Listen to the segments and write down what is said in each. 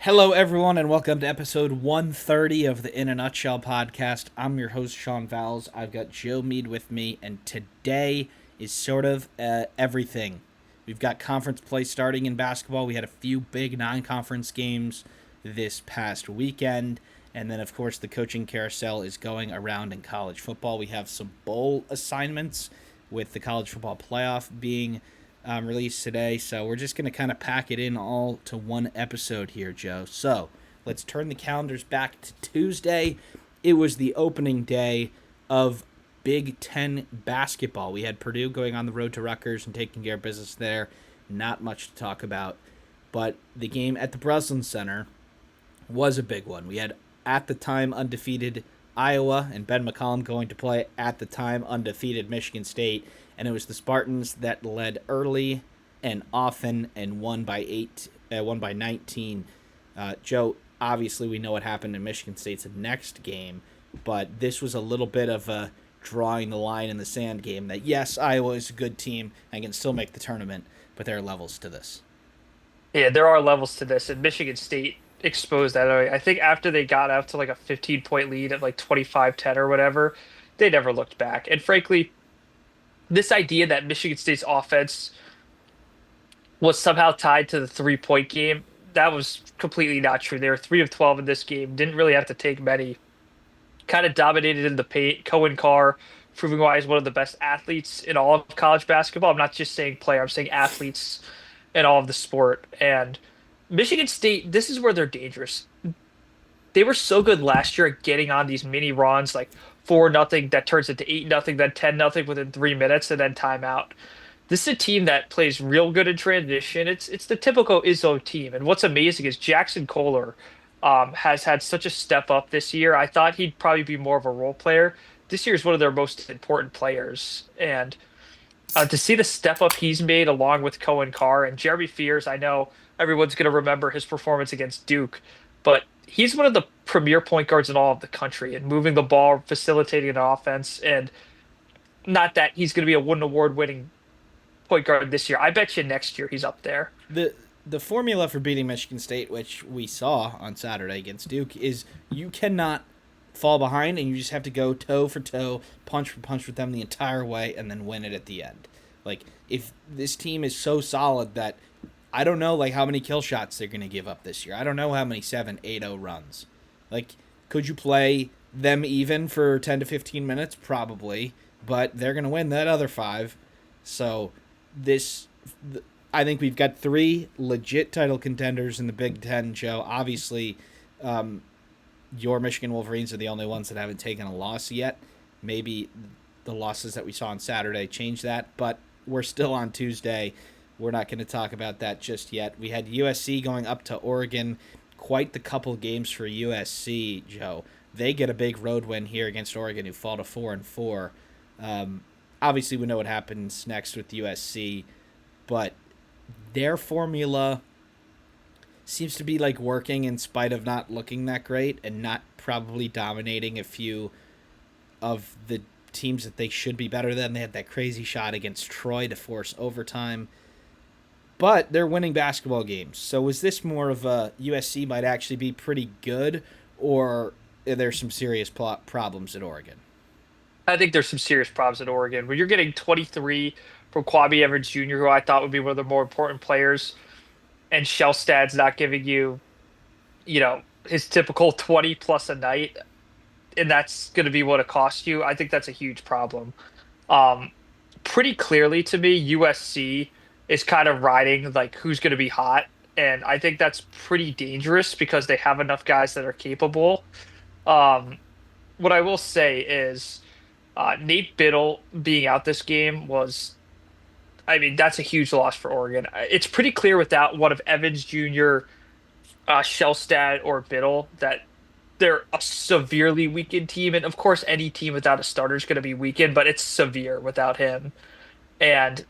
Hello, everyone, and welcome to episode 130 of the In a Nutshell podcast. I'm your host, Sean Vowells. I've got Joe Meade with me, and today is sort of everything. We've got conference play starting in basketball. We had a few big non-conference games this past weekend, and then, of course, the coaching carousel is going around in college football. We have some bowl assignments with the college football playoff being released today. So we're just going to kind of pack it in all to one episode here, Joe. So let's turn the calendars back to Tuesday. It was the opening day of Big Ten basketball. We had Purdue going on the road to Rutgers and taking care of business there. Not much to talk about. But the game at the Breslin Center was a big one. We had, at the time, undefeated Iowa and Ben McCollum going to play at the time undefeated Michigan State, and it was the Spartans that led early and often and won by 19. Joe, obviously we know what happened in Michigan State's next game, but this was a little bit of a drawing the line in the sand game that, yes, Iowa is a good team and can still make the tournament, but there are levels to this. Yeah, there are levels to this, and Michigan State exposed that. I think after they got out to like a 15-point lead at like 25-10 or whatever, they never looked back. And frankly, this idea that Michigan State's offense was somehow tied to the three-point game, that was completely not true. They were 3 of 12 in this game, didn't really have to take many. Kind of dominated in the paint. Cohen Carr, proving why he's one of the best athletes in all of college basketball. I'm not just saying player, I'm saying athletes in all of the sport. And Michigan State, this is where they're dangerous. They were so good last year at getting on these mini runs, like 4-0 that turns into 8-0, then 10-0 within 3 minutes, and then timeout. This is a team that plays real good in transition. It's the typical Izzo team. And what's amazing is Jackson Kohler has had such a step up this year. I thought he'd probably be more of a role player. This year is one of their most important players. And to see the step up he's made along with Cohen Carr and Jeremy Fears, I know everyone's going to remember his performance against Duke, but he's one of the premier point guards in all of the country and moving the ball, facilitating an offense. And not that he's going to be a Wooden Award winning point guard this year. I bet you next year he's up there. The formula for beating Michigan State, which we saw on Saturday against Duke, is you cannot fall behind and you just have to go toe for toe, punch for punch with them the entire way, and then win it at the end. Like, if this team is so solid that I don't know like how many kill shots they're gonna give up this year. I don't know how many 7-8-0 runs. Like, could you play them even for 10 to 15 minutes? Probably, but they're gonna win that other five. So this, I think we've got three legit title contenders in the Big Ten, Joe. Obviously, your Michigan Wolverines are the only ones that haven't taken a loss yet. Maybe the losses that we saw on Saturday change that, but we're still on Tuesday. We're not going to talk about that just yet. We had USC going up to Oregon. Quite the couple games for USC, Joe. They get a big road win here against Oregon, who fall to 4-4. Obviously, we know what happens next with USC, but their formula seems to be like working in spite of not looking that great and not probably dominating a few of the teams that they should be better than. They had that crazy shot against Troy to force overtime, but they're winning basketball games. So is this more of a USC might actually be pretty good, or are there some serious problems at Oregon? I think there's some serious problems at Oregon. When you're getting 23 from Kwame Evans Jr., who I thought would be one of the more important players, and Shellstad's not giving you, his typical 20 plus a night, and that's going to be what it costs you. I think that's a huge problem. Um, Pretty clearly to me, USC is kind of riding like who's going to be hot, and I think that's pretty dangerous because they have enough guys that are capable. Um, what I will say is Nate Biddle being out this game was, I mean, that's a huge loss for Oregon. It's pretty clear without one of Evans Jr., Shellstad, or Biddle that they're a severely weakened team. And of course, any team without a starter is going to be weakened, but it's severe without him. And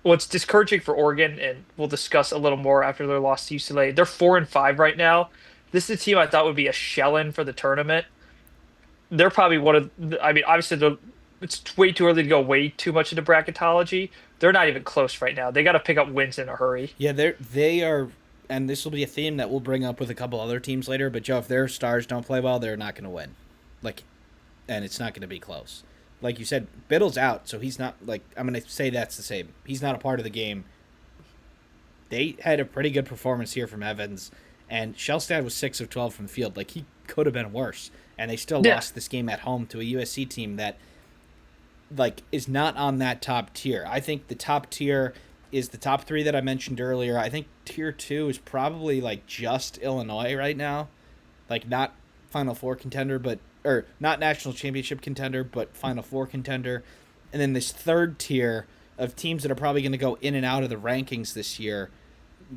what's discouraging for Oregon, and we'll discuss a little more after their loss to UCLA, they're 4-5 right now. This is a team I thought would be a shell-in for the tournament. They're probably one of, I mean, obviously it's way too early to go way too much into bracketology. They're not even close right now. They got to pick up wins in a hurry. Yeah, they are and this will be a theme that we'll bring up with a couple other teams later. But Joe, if their stars don't play well, they're not going to win. Like, and it's not going to be close. Like you said, Biddle's out, so he's not like I'm going to say that's the same. He's not a part of the game. They had a pretty good performance here from Evans, and Shellstad was 6 of 12 from the field. Like he could have been worse, and they still Yeah. lost this game at home to a USC team that like is not on that top tier. I think the top tier is the top 3 that I mentioned earlier. I think tier 2 is probably like just Illinois right now. Like not Final Four contender, but or not national championship contender, but Final Four contender. And then this third tier of teams that are probably going to go in and out of the rankings this year,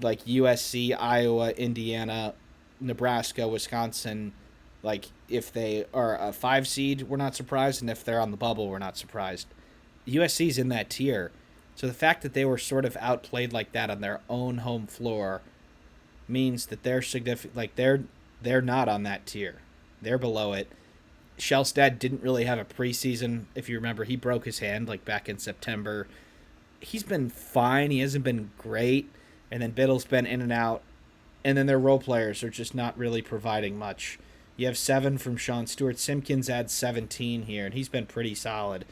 like USC, Iowa, Indiana, Nebraska, Wisconsin. Like if they are a 5 seed, we're not surprised, and if they're on the bubble, we're not surprised. USC's in that tier. So the fact that they were sort of outplayed like that on their own home floor means that they're significant. Like they're not on that tier. They're below it. Shellstad didn't really have a preseason. If you remember, he broke his hand like back in September. He's been fine. He hasn't been great. And then Biddle's been in and out. And then their role players are just not really providing much. You have 7 from Sean Stewart. Simpkins adds 17 here, and he's been pretty solid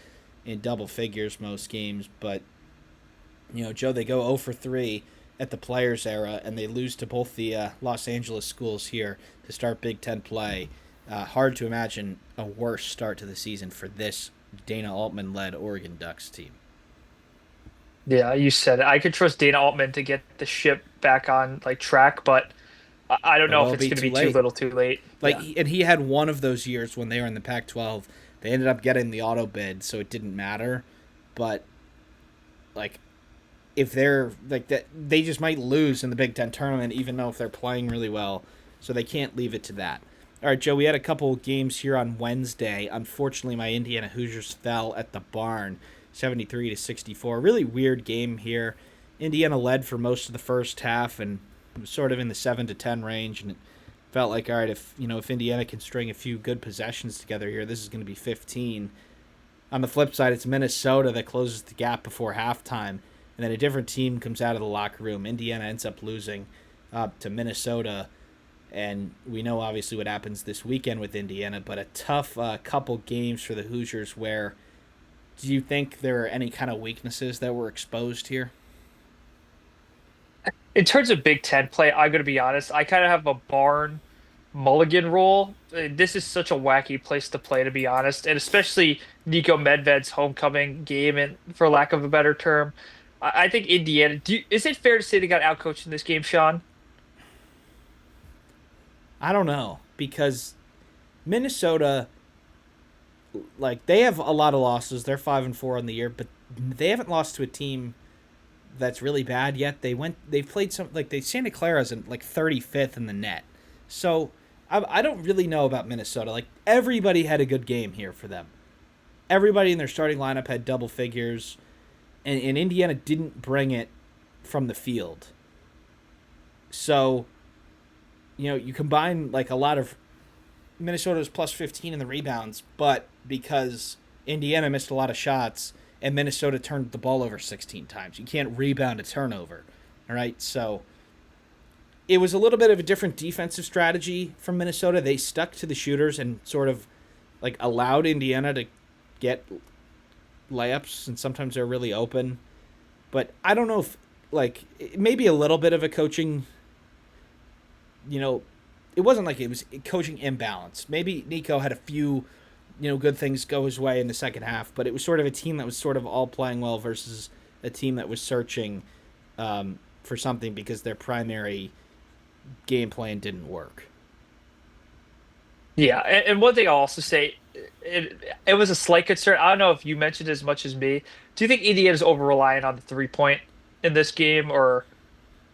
in double figures most games. But, you know, Joe, they go 0 for 3 at the Players era, and they lose to both the Los Angeles schools here to start Big Ten play. Hard to imagine a worse start to the season for this Dana Altman-led Oregon Ducks team. Yeah, you said it. I could trust Dana Altman to get the ship back on like track, but I don't But know if it'll it's be going to too be too late. little, too late. Like, Yeah. and he had one of those years when they were in the Pac-12. They ended up getting the auto bid, so it didn't matter. But like, if they're like that, they just might lose in the Big Ten tournament, even though if they're playing really well. So they can't leave it to that. All right, Joe, we had a couple games here on Wednesday. Unfortunately, my Indiana Hoosiers fell at the barn, 73-64. Really weird game here. Indiana led for most of the first half and was sort of in the 7-10 range, and it felt like, all right, if Indiana can string a few good possessions together here, this is going to be 15. On the flip side, it's Minnesota that closes the gap before halftime, and then a different team comes out of the locker room. Indiana ends up losing to Minnesota. And we know obviously what happens this weekend with Indiana, but a tough couple games for the Hoosiers where do you think there are any kind of weaknesses that were exposed here? In terms of Big Ten play, I'm going to be honest. I kind of have a barn mulligan rule. This is such a wacky place to play, to be honest, and especially Nico Medved's homecoming game, and for lack of a better term, I think Indiana. Is it fair to say they got outcoached in this game, Sean? I don't know because Minnesota, like they have a lot of losses. They're 5-4 on the year, but they haven't lost to a team that's really bad yet. They've played some like they Santa Clara's in like 35th in the net, so I don't really know about Minnesota. Like everybody had a good game here for them. Everybody in their starting lineup had double figures, and Indiana didn't bring it from the field. So, you combine like a lot of Minnesota's plus 15 in the rebounds, but because Indiana missed a lot of shots and Minnesota turned the ball over 16 times, you can't rebound a turnover. All right, so it was a little bit of a different defensive strategy from Minnesota. They stuck to the shooters and sort of like allowed Indiana to get layups, and sometimes they're really open. But I don't know if like maybe a little bit of a coaching. It wasn't like it was coaching imbalance. Maybe Nico had a few, good things go his way in the second half, but it was sort of a team that was sort of all playing well versus a team that was searching for something because their primary game plan didn't work. Yeah, and one thing I'll also say, it was a slight concern. I don't know if you mentioned as much as me. Do you think Indiana's over reliant on the 3 point in this game, or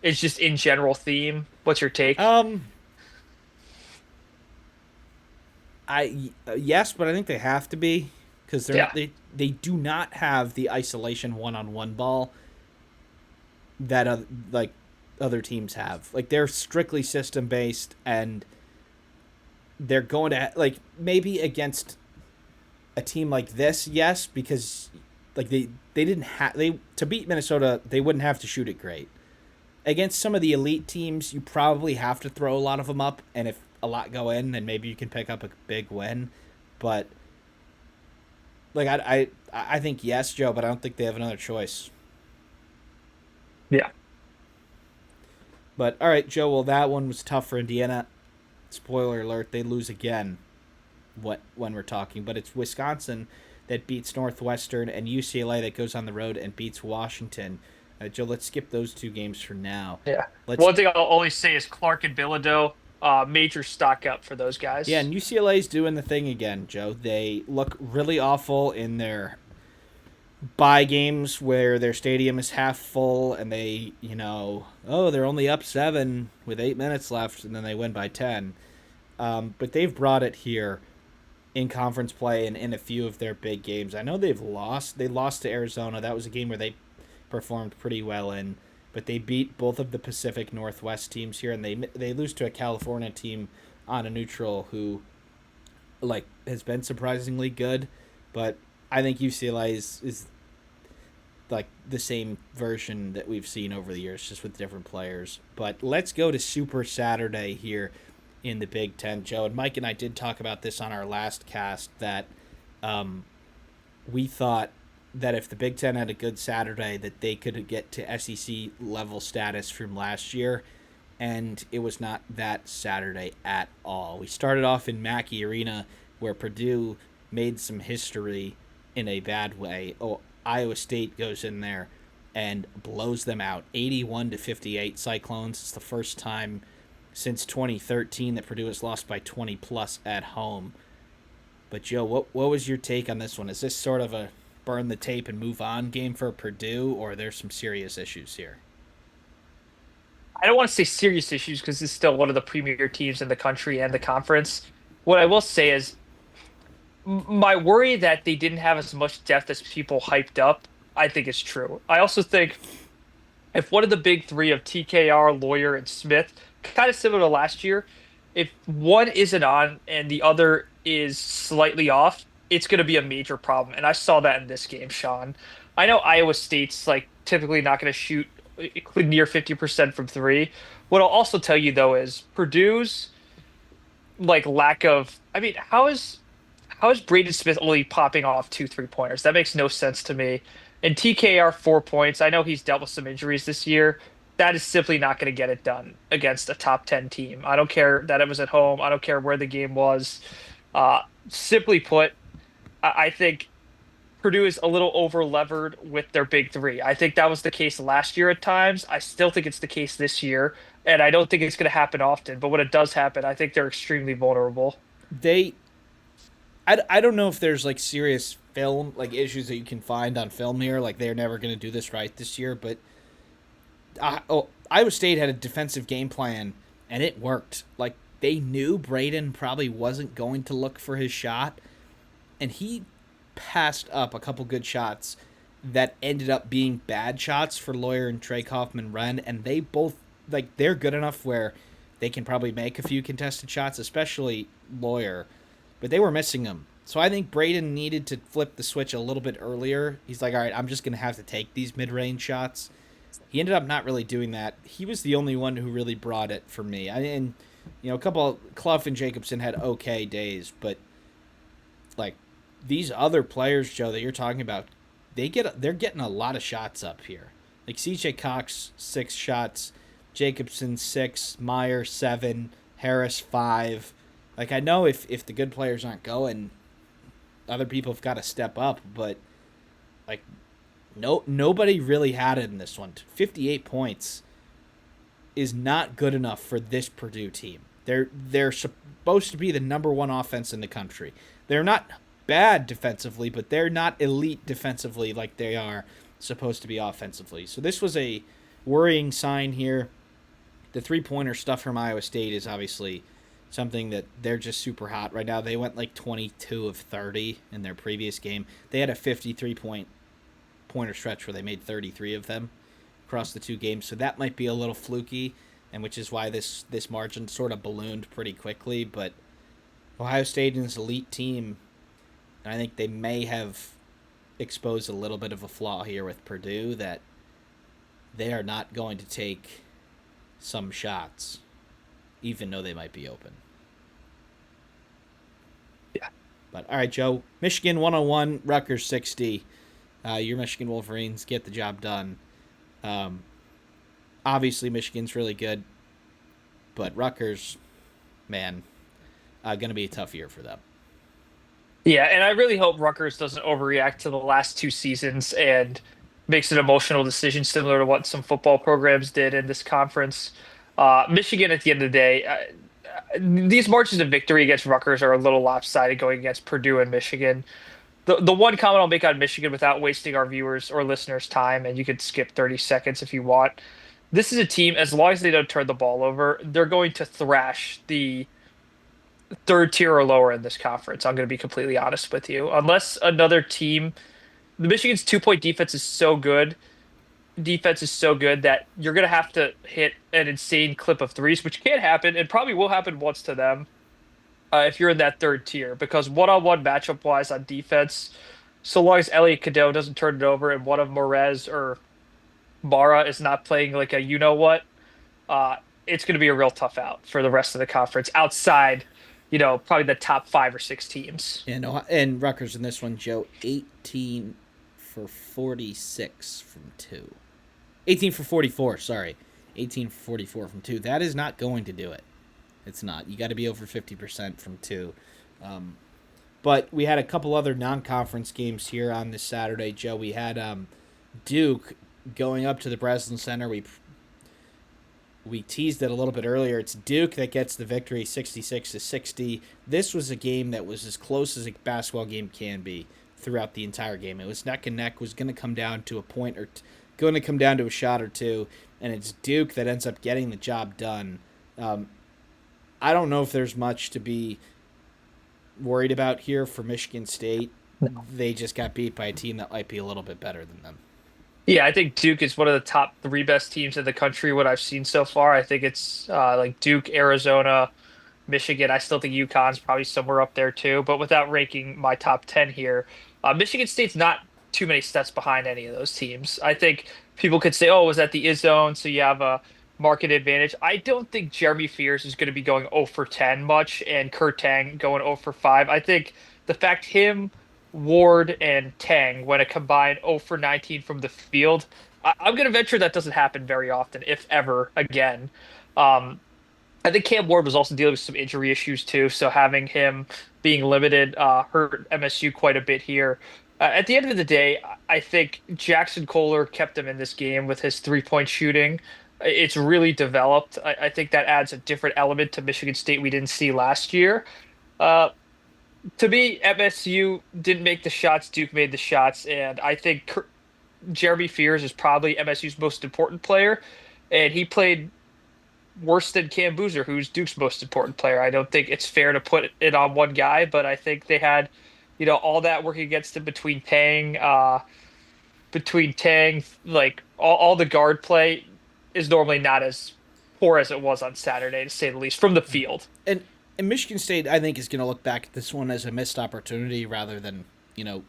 it's just in general theme? What's your take? Um, I yes, but I think they have to be because Yeah. they do not have the isolation one-on-one ball that like other teams have. Like they're strictly system based, and they're going to like maybe against a team like this, yes, because like they didn't have they to beat Minnesota, they wouldn't have to shoot it great. against some of the elite teams, you probably have to throw a lot of them up, and if a lot go in, then maybe you can pick up a big win. But like I think yes, Joe, but I don't think they have another choice. Yeah. But all right, Joe. Well, that one was tough for Indiana. Spoiler alert: they lose again. What when we're talking, but it's Wisconsin that beats Northwestern and UCLA that goes on the road and beats Washington. Joe, let's skip those two games for now. Yeah. Let's One thing I'll always say is Clark and Bilodeau, major stock up for those Yeah, guys. and UCLA's doing the thing again, Joe. They look really awful in their bye games where their stadium is half full and they, oh, they're only up 7 with 8 minutes left and then they win by 10. But they've brought it here in conference play and in a few of their big games. I know they've lost. They lost to Arizona. That was a game where they performed pretty well in, but they beat both of the Pacific Northwest teams here, and they lose to a California team on a neutral who, like, has been surprisingly good. But I think UCLA is like the same version that we've seen over the years, just with different players. But let's go to Super Saturday here in the Big Ten, Joe. And Mike and I did talk about this on our last cast that we thought that if the Big Ten had a good Saturday, that they could get to SEC level status from last year, and it was not that Saturday at all. We started off in Mackey Arena, where Purdue made some history in a bad way. Oh, Iowa State goes in there and blows them out, 81-58 Cyclones. It's the first time since 2013 that Purdue has lost by 20 plus at home. But Joe, what was your take on this one? Is this sort of a burn the tape and move on game for Purdue, or there's some serious issues here? I don't want to say serious issues because it's still one of the premier teams in the country and the conference. What I will say is my worry that they didn't have as much depth as people hyped up, I think is true. I also think if one of the big three of TKR, Lawyer, and Smith, kind of similar to last year, if one isn't on and the other is slightly off, it's going to be a major problem. And I saw that in this game, Sean. I know Iowa State's like typically not going to shoot near 50% from three. What I'll also tell you though is Purdue's like lack of, I mean, how is Braden Smith only popping off 2 3 pointers? That makes no sense to me. And TKR 4 points. I know he's dealt with some injuries this year. That is simply not going to get it done against a top 10 team. I don't care that it was at home. I don't care where the game was. Simply put, I think Purdue is a little over levered with their big three. I think that was the case last year at times. I still think it's the case this year, and I don't think it's going to happen often. But when it does happen, I think they're extremely vulnerable. They, I don't know if there's like serious film like issues that you can find on film here. Like they're never going to do this right this year, but Iowa State had a defensive game plan and it worked. Like they knew Braden probably wasn't going to look for his shot, and he passed up a couple good shots that ended up being bad shots for Lawyer and Trey Kaufman Wren, and they both they're good enough where they can probably make a few contested shots, especially Lawyer, but they were missing them. So I think Braden needed to flip the switch a little bit earlier. He's like, all right, I'm just going to have to take these mid-range shots. He ended up not really doing that. He was the only one who really brought it for me. And a couple of Clough and Jacobson had okay days, but like these other players, Joe, that you're talking about, they're getting a lot of shots up here. Like CJ Cox 6 shots, Jacobson 6, Meyer 7, Harris 5. Like I know if the good players aren't going, other people have got to step up, but like nobody really had it in this one. 58 points is not good enough for this Purdue team. They're supposed to be the number one offense in the country. They're not bad defensively, but they're not elite defensively like they are supposed to be offensively. So this was a worrying sign here. The three-pointer stuff from Iowa State is obviously something that they're just super hot right now. They went like 22 of 30 in their previous game. They had a 53-pointer stretch where they made 33 of them across the two games. So that might be a little fluky, and which is why this margin sort of ballooned pretty quickly. But Ohio State is an elite team, and I think they may have exposed a little bit of a flaw here with Purdue that they are not going to take some shots, even though they might be open. Yeah. But all right, Joe. Michigan 101, Rutgers 60. Your Michigan Wolverines get the job done. Um, Obviously, Michigan's really good, but Rutgers, man, going to be a tough year for them. Yeah, and I really hope Rutgers doesn't overreact to the last two seasons and makes an emotional decision similar to what some football programs did in this conference. Michigan, at the end of the day, these marches of victory against Rutgers are a little lopsided going against Purdue and Michigan. The one comment I'll make on Michigan without wasting our viewers or listeners' time, and you could skip 30 seconds if you want. This is a team, as long as they don't turn the ball over, they're going to thrash the third tier or lower in this conference. I'm going to be completely honest with you. Unless another team, the Michigan's 2 point defense is so good that you're going to have to hit an insane clip of threes, which can happen and probably will happen once to them if you're in that third tier. Because one-on-one matchup wise on defense, so long as Elliot Cadeau doesn't turn it over and one of Morez or Mara is not playing like a you know what, uh, it's going to be a real tough out for the rest of the conference outside, probably the top 5 or 6 teams. And Rutgers in this one, Joe, 18 for 46 from two. 18 for 44, sorry. 18 for 44 from two. That is not going to do it. It's not. You got to be over 50% from two. Um, but we had a couple other non-conference games here on this Saturday, Joe. We had Duke going up to the Breslin Center. We teased it a little bit earlier. It's Duke that gets the victory, 66-60. This was a game that was as close as a basketball game can be throughout the entire game. It was neck and neck. Was going to come down to a point or going to come down to a shot or two, and it's Duke that ends up getting the job done. I don't know if there's much to be worried about here for Michigan State. They just got beat by a team that might be a little bit better than them. Yeah, I think Duke is one of the top three best teams in the country, what I've seen so far. I think it's like Duke, Arizona, Michigan. I still think UConn's probably somewhere up there too. But without ranking my top 10 here, Michigan State's not too many steps behind any of those teams. I think people could say, oh, was that the zone? So you have a market advantage. I don't think Jeremy Fears is going to be going 0 for 10 much and Kurt Tang going 0 for 5. I think the fact him, Ward, and Tang went a combined 0 for 19 from the field, I'm going to venture that doesn't happen very often, if ever again. Um, I think Cam Ward was also dealing with some injury issues too, so having him being limited hurt MSU quite a bit here. At the end of the day, I think Jackson Kohler kept him in this game with his 3 point shooting. It's really developed. I think that adds a different element to Michigan State we didn't see last year. Uh, to me, MSU didn't make the shots, Duke made the shots, and I think Jeremy Fears is probably MSU's most important player, and he played worse than Cam Boozer, who's Duke's most important player. I don't think it's fair to put it on one guy, but I think they had, all that working against them between Tang, like all the guard play is normally not as poor as it was on Saturday, to say the least, from the field. And and Michigan State, I think, is going to look back at this one as a missed opportunity rather than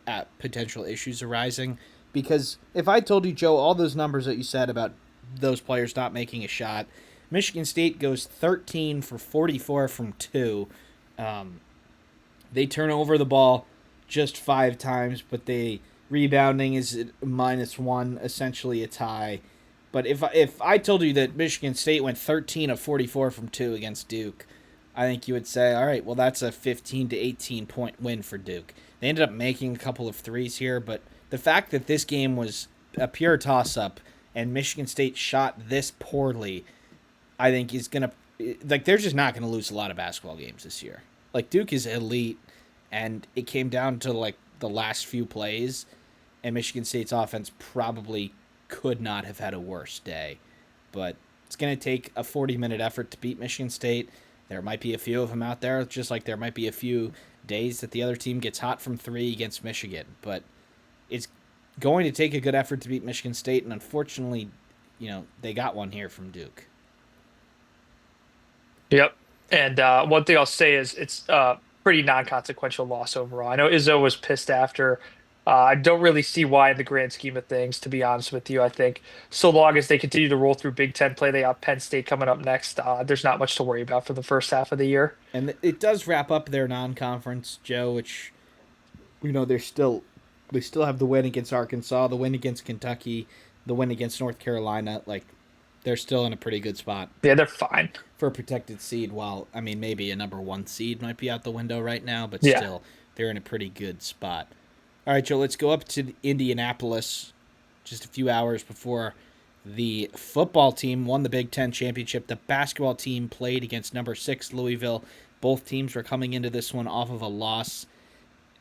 at potential issues arising. Because if I told you, Joe, all those numbers that you said about those players not making a shot, Michigan State goes 13 for 44 from two. Um, they turn over the ball just 5 times, but they rebounding is -1, essentially a tie. But if I told you that Michigan State went 13 of 44 from two against Duke, I think you would say, all right, well, that's a 15 to 18 point win for Duke. They ended up making a couple of threes here, but the fact that this game was a pure toss up and Michigan State shot this poorly, I think is going to, like, they're just not going to lose a lot of basketball games this year. Like, Duke is elite, and it came down to, like, the last few plays, and Michigan State's offense probably could not have had a worse day. But it's going to take a 40-minute effort to beat Michigan State. There might be a few of them out there, just like there might be a few days that the other team gets hot from three against Michigan. But it's going to take a good effort to beat Michigan State, and unfortunately, they got one here from Duke. Yep. And one thing I'll say is it's a pretty non-consequential loss overall. I know Izzo was pissed after. I don't really see why in the grand scheme of things, to be honest with you. I think so long as they continue to roll through Big Ten play, they have Penn State coming up next. There's not much to worry about for the first half of the year. And it does wrap up their non-conference, Joe, which they still have the win against Arkansas, the win against Kentucky, the win against North Carolina. Like they're still in a pretty good spot Yeah, they're fine. for a protected seed. While I mean, maybe a number one seed might be out the window right now, but Yeah. still, they're in a pretty good spot. All right, Joe, let's go up to Indianapolis just a few hours before the football team won the Big Ten championship. The basketball team played against number 6 Louisville. Both teams were coming into this one off of a loss.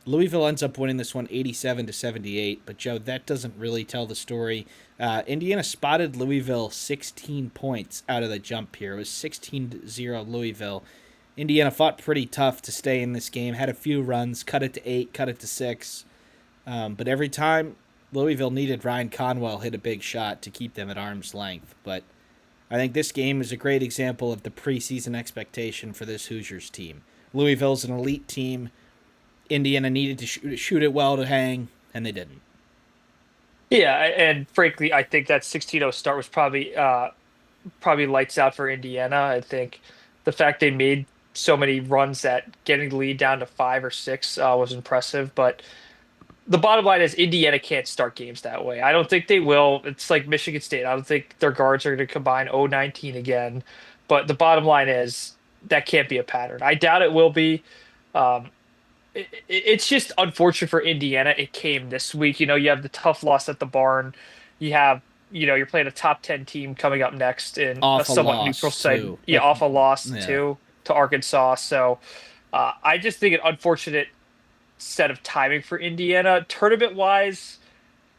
Louisville ends up winning this one 87-78, but Joe, that doesn't really tell the story. Indiana spotted Louisville 16 points out of the jump here. It was 16-0 Louisville. Indiana fought pretty tough to stay in this game, had a few runs, cut it to 8, cut it to 6. But every time Louisville needed, Ryan Conwell hit a big shot to keep them at arm's length. But I think this game is a great example of the preseason expectation for this Hoosiers team. Louisville's an elite team. Indiana needed to shoot it well to hang, and they didn't. Yeah, and frankly, I think that 16-0 start was probably lights out for Indiana. I think the fact they made so many runs that getting the lead down to 5 or 6 was impressive. But the bottom line is Indiana can't start games that way. I don't think they will. It's like Michigan State. I don't think their guards are going to combine 0-19 again. But the bottom line is that can't be a pattern. I doubt it will be. Um, it's just unfortunate for Indiana. It came this week. You have the tough loss at the barn. You have, you're playing a top 10 team coming up next in a Off a somewhat neutral loss, site. too. Yeah, Like, off a loss yeah. too to Arkansas. So I just think an unfortunate set of timing for Indiana. Tournament wise,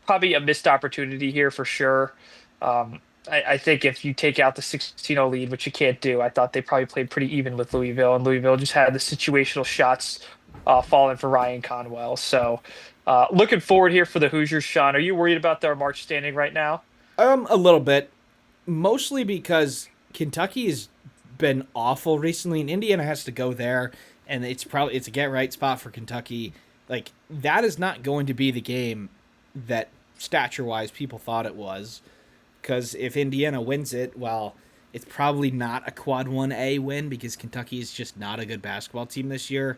probably a missed opportunity here for sure. I think if you take out the 16-0 lead, which you can't do, I thought they probably played pretty even with Louisville, and Louisville just had the situational shots falling for Ryan Conwell. So, looking forward here for the Hoosiers. Sean, are you worried about their March standing right now? A little bit. Mostly because Kentucky has been awful recently, and Indiana has to go there, and it's a get right spot for Kentucky. Like that is not going to be the game that stature wise people thought it was. Because if Indiana wins it, well, it's probably not a quad 1A win because Kentucky is just not a good basketball team this year.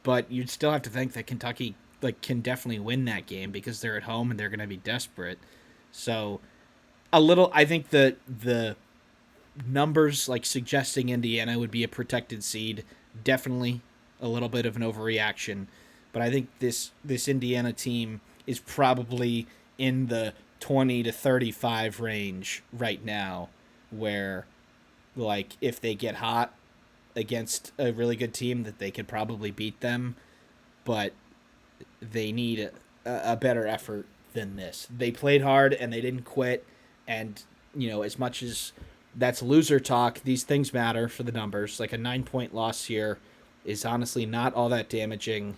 But you'd still have to think that Kentucky can definitely win that game because they're at home and they're going to be desperate. So I think the numbers suggesting Indiana would be a protected seed, definitely a little bit of an overreaction. But I think this Indiana team is probably in the 20 to 35 range right now, where if they get hot against a really good team that they could probably beat them, but they need a better effort than this. They played hard and they didn't quit, and as much as that's loser talk, these things matter for the numbers. Like a 9-point loss here is honestly not all that damaging.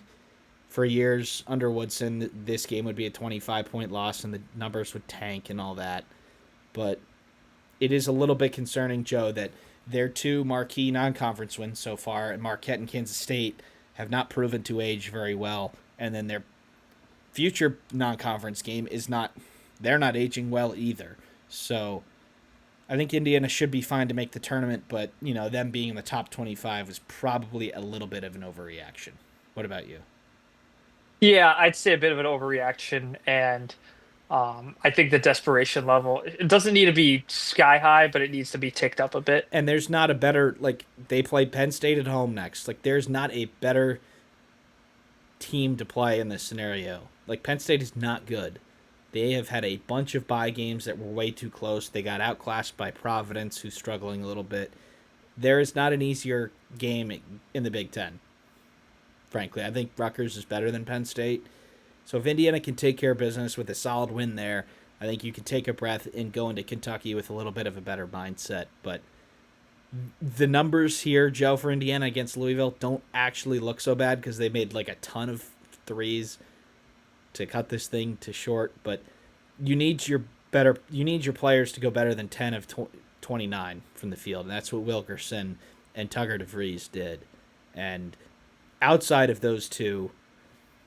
For years under Woodson, this game would be a 25-point loss and the numbers would tank and all that. But it is a little bit concerning, Joe, that their two marquee non-conference wins so far, and Marquette and Kansas State, have not proven to age very well. And then their future non-conference game they're not aging well either. So I think Indiana should be fine to make the tournament, but, them being in the top 25 was probably a little bit of an overreaction. What about you? Yeah, I'd say a bit of an overreaction, and I think the desperation level it doesn't need to be sky high, but it needs to be ticked up a bit. And there's not a better they play Penn State at home next. There's not a better team to play in this scenario. Penn State is not good. They have had a bunch of bye games that were way too close. They got outclassed by Providence, who's struggling a little bit. There is not an easier game in the Big Ten. Frankly, I think Rutgers is better than Penn State. So if Indiana can take care of business with a solid win there, I think you can take a breath and go into Kentucky with a little bit of a better mindset. But the numbers here, Joe, for Indiana against Louisville don't actually look so bad because they made a ton of threes to cut this thing to short. But you need your players to go better than 10 of 29 from the field. And that's what Wilkerson and Tugger DeVries did. And outside of those two,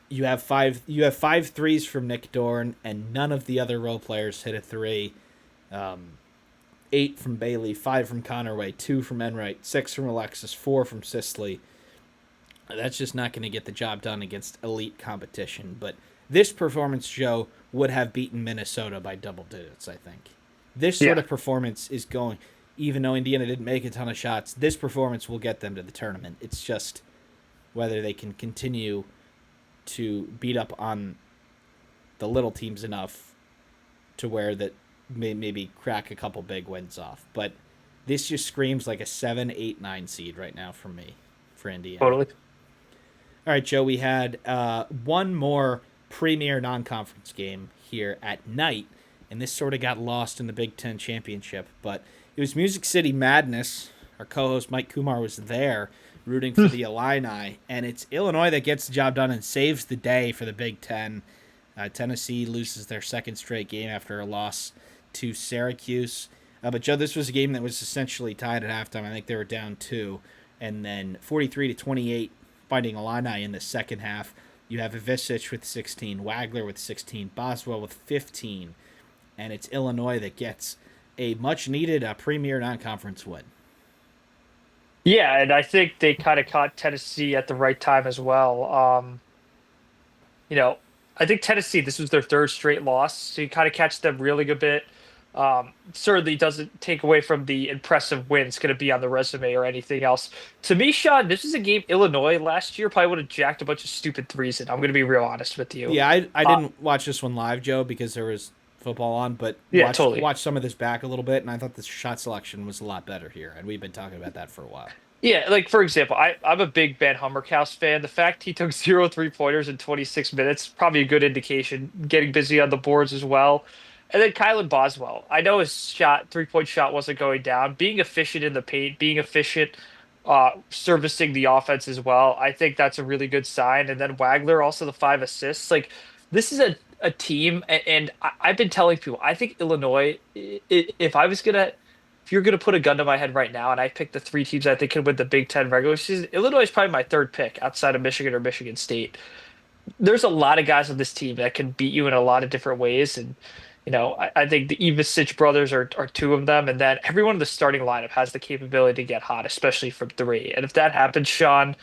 You have five threes from Nick Dorn, and none of the other role players hit a three. Um, 8 from Bailey, 5 from Connerway, 2 from Enright, 6 from Alexis, 4 from Sisley. That's just not going to get the job done against elite competition. But this performance, Joe, would have beaten Minnesota by double digits, I think. This sort Yeah, of performance is going, even though Indiana didn't make a ton of shots, this performance will get them to the tournament. It's just whether they can continue to beat up on the little teams enough to where that maybe crack a couple big wins off. But this just screams like a 7, 8, 9 seed right now for me, for Indiana. totally. All right, Joe, we had one more premier non conference game here at night, and this sort of got lost in the Big Ten championship, but it was Music City Madness. Our co host Mike Kumar was there rooting for the Illini, and it's Illinois that gets the job done and saves the day for the Big Ten. Tennessee loses their second straight game after a loss to Syracuse. But Joe, this was a game that was essentially tied at halftime. I think they were down 2, and then 43-28, finding Illini in the second half. You have Ivisic with 16, Wagler with 16, Boswell with 15, and it's Illinois that gets a much-needed premier non-conference win. Yeah, and I think they kind of caught Tennessee at the right time as well. You know, I think Tennessee, this was their third straight loss, so you kind of catch them really good bit. Certainly doesn't take away from the impressive wins going to be on the resume or anything else. To me, Sean, this is a game Illinois last year probably would have jacked a bunch of stupid threes in. I'm going to be real honest with you. Yeah, I Uh, didn't watch this one live, Joe, because there was football on, but yeah, watched totally. watched some of this back a little bit, and I thought the shot selection was a lot better here, and we've been talking about that for a while. Yeah, like for example, I'm a big Ben Hummerkaus fan. The fact he took 0 3-pointers in 26 minutes, probably a good indication, getting busy on the boards as well. And then Kylan Boswell. I know his shot, 3-point shot wasn't going down. Being efficient in the paint, being efficient, servicing the offense as well. I think that's a really good sign. And then Wagler, also the 5 assists. Like this is a team, and I've been telling people, I think Illinois, if I was gonna if you're going to put a gun to my head right now and I pick the 3 teams I think can win the Big Ten regular season, Illinois is probably my third pick outside of Michigan or Michigan State. There's a lot of guys on this team that can beat you in a lot of different ways. And, I think the Ivisic brothers are 2 of them. And then everyone in the starting lineup has the capability to get hot, especially from three. And if that happens, Sean,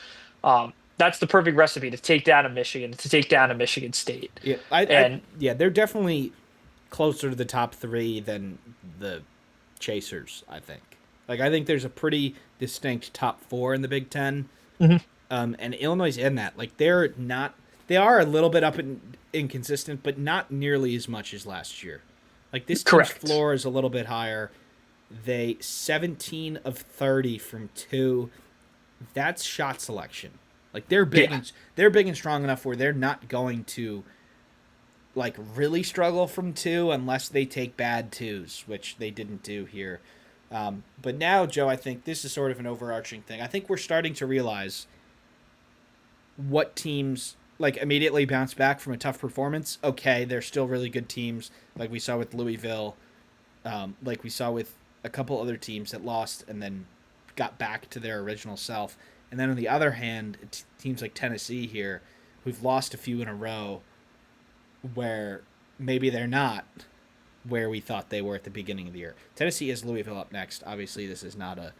that's the perfect recipe to take down a Michigan, to take down a Michigan State. Yeah, I And yeah, they're definitely closer to the top 3 than the Chasers, I think. Like, I think there's a pretty distinct top 4 in the Big Ten, Mhm. and Illinois is in that. Like, they're not. They are a little bit up and inconsistent, but not nearly as much as last year. Like, this team's Correct. floor is a little bit higher. They 17 of 30 from 2. That's shot selection. Like, Yeah. they're big and strong enough where they're not going to like really struggle from 2 unless they take bad twos, which they didn't do here. But now, Joe, I think this is sort of an overarching thing. I think we're starting to realize what teams like immediately bounce back from a tough performance. Okay, they're still really good teams, like we saw with Louisville, like we saw with a couple other teams that lost and then got back to their original self. And then on the other hand, teams like Tennessee here, who've lost a few in a row, where maybe they're not where we thought they were at the beginning of the year. Tennessee has Louisville up next. Obviously, this is not a,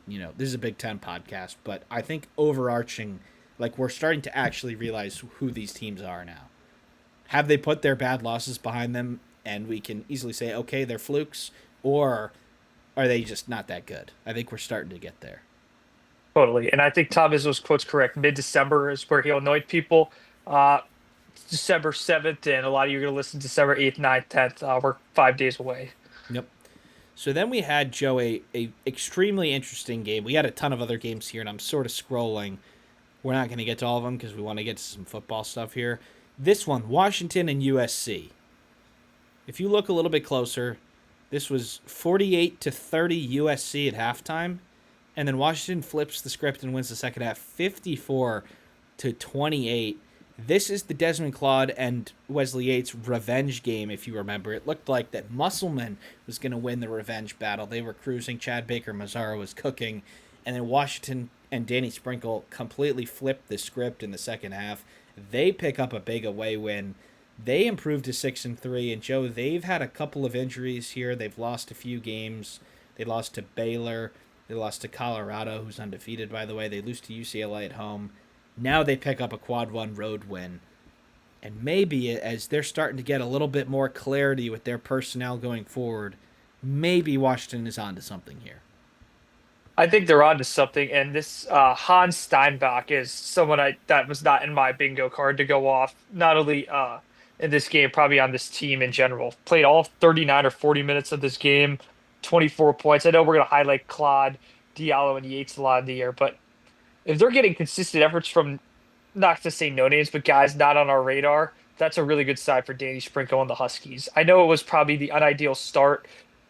this is a Big Ten podcast, but I think overarching, like we're starting to actually realize who these teams are now. Have they put their bad losses behind them and we can easily say, okay, they're flukes, or are they just not that good? I think we're starting to get there. Totally. And I think Tom Izzo's quote's correct. Mid-December is where he'll anoint people. Uh, December 7th, and a lot of you are going to listen December 8th, 9th, 10th. We're 5 days away. Yep. So then we had, Joe, a extremely interesting game. We had a ton of other games here, and I'm sort of scrolling. We're not going to get to all of them because we want to get to some football stuff here. This one, Washington and USC. If you look a little bit closer, this was 48-30 USC at halftime, and then Washington flips the script and wins the second half 54-28. This is the Desmond Claude and Wesley Yates revenge game, if you remember. It looked like that Musselman was going to win the revenge battle. They were cruising. Chad Baker Mazzara was cooking. And then Washington and Danny Sprinkle completely flipped the script in the second half They pick up a big away win. They improved to 6-3, and Joe, they've had a couple of injuries here. They've lost a few games. They lost to Baylor. They lost to Colorado, who's undefeated, by the way. They lose to UCLA at home. Now they pick up a quad one road win. And maybe as they're starting to get a little bit more clarity with their personnel going forward, maybe Washington is onto something here. I think they're onto something, and this Hans Steinbach is someone I that was not in my bingo card to go off. Not only in this game, probably on this team in general. Played all 39 or 40 minutes of this game, 24 points. I know we're going to highlight Claude, Diallo, and Yates a lot of the year, but if they're getting consistent efforts from not to say no names, but guys not on our radar, that's a really good sign for Danny Sprinkle and the Huskies. I know it was probably the unideal start,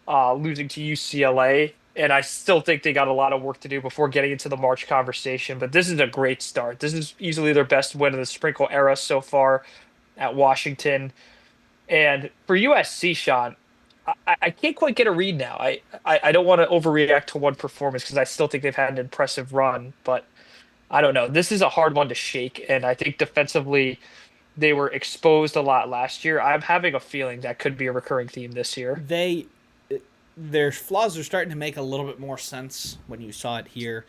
losing to UCLA, and I still think they got a lot of work to do before getting into the March conversation. But this is a great start. This is easily their best win of the Sprinkle era so far at Washington. And for USC, Sean, I can't quite get a read now. I don't want to overreact to one performance because I still think they've had an impressive run, but I don't know. This is a hard one to shake, and I think defensively they were exposed a lot last year. I'm having a feeling that could be a recurring theme this year. Their flaws are starting to make a little bit more sense when you saw it here.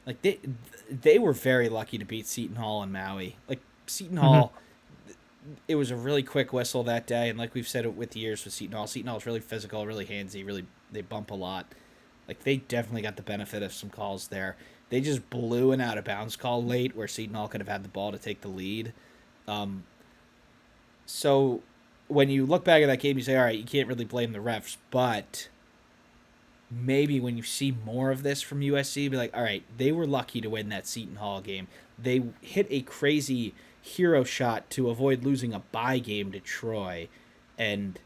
Like they were very lucky to beat Seton Hall and Maui. Like Seton Hmm. Hall, it was a really quick whistle that day, and like we've said it with the years with Seton Hall is really physical, really handsy, really they bump a lot. Like they definitely got the benefit of some calls there. They just blew an out of bounds call late where Seton Hall could have had the ball to take the lead. Um, so when you look back at that game, you say, all right, you can't really blame the refs, but maybe when you see more of this from USC, be like, all right, they were lucky to win that Seton Hall game. They hit a crazy hero shot to avoid losing a bye game to Troy, and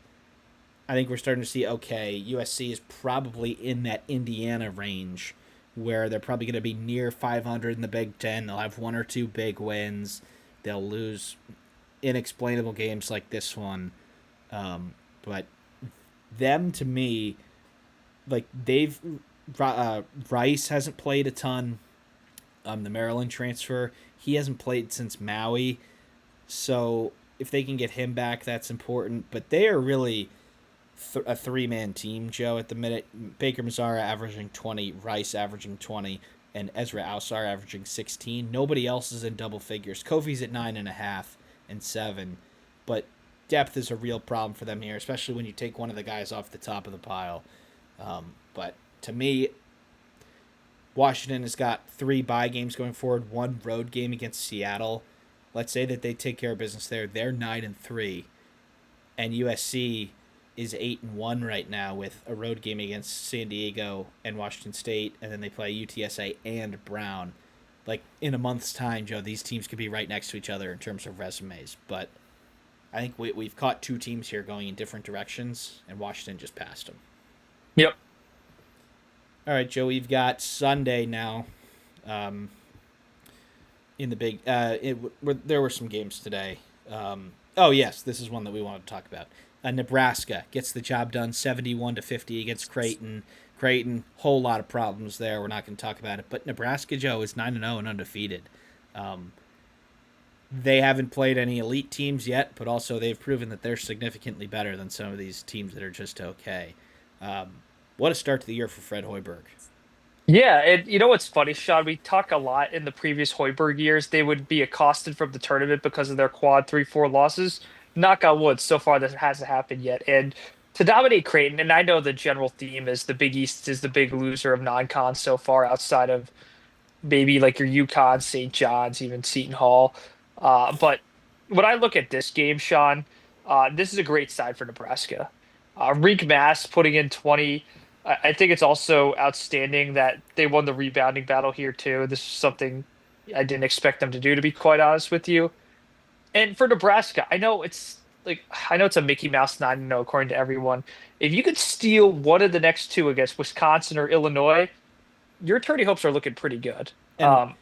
I think we're starting to see, okay, USC is probably in that Indiana range where they're probably going to be near 500 in the Big Ten. They'll have one or two big wins. They'll lose inexplainable games like this one. But them, to me, like Rice hasn't played a ton. The Maryland transfer, he hasn't played since Maui. So if they can get him back, that's important. But they are really a three-man team, Joe, at the minute. Baker Mazzara averaging 20, Rice averaging 20, and Ezra Ausar averaging 16. Nobody else is in double figures. Kofi's at 9.5 and 7, but depth is a real problem for them here, especially when you take one of the guys off the top of the pile. But to me, Washington has got 3 bye games going forward, 1 road game against Seattle. Let's say that they take care of business there. They're 9-3, and USC is 8-1 right now with a road game against San Diego and Washington State, and then they play UTSA and Brown. Like in a month's time, Joe, these teams could be right next to each other in terms of resumes. But I think we've caught 2 teams here going in different directions, and Washington just passed them. Yep. All right, Joe, we've got Sunday now. Um, in the big, there were some games today. Oh yes, this is one that we wanted to talk about. Nebraska gets the job done, 71-50 against Creighton. Creighton, whole lot of problems there. We're not going to talk about it, but Nebraska, Joe, is 9-0 and undefeated. Um, they haven't played any elite teams yet, but also they've proven that they're significantly better than some of these teams that are just okay. Um, what a start to the year for Fred Hoiberg. Yeah, and you know what's funny, Sean? We talk a lot in the previous Hoiberg years. They would be accosted from the tournament because of their quad 3-4 losses. Knock on wood, so far that hasn't happened yet. And to dominate Creighton, and I know the general theme is the Big East is the big loser of non-con so far, outside of maybe like your UConn, St. John's, even Seton Hall. But when I look at this game, Sean, this is a great side for Nebraska. Reek Mass putting in 20. I think it's also outstanding that they won the rebounding battle here too. This is something I didn't expect them to do, to be quite honest with you. And for Nebraska, I know it's a Mickey Mouse 9-0 according to everyone. If you could steal one of the next 2 against Wisconsin or Illinois, your tourney hopes are looking pretty good. And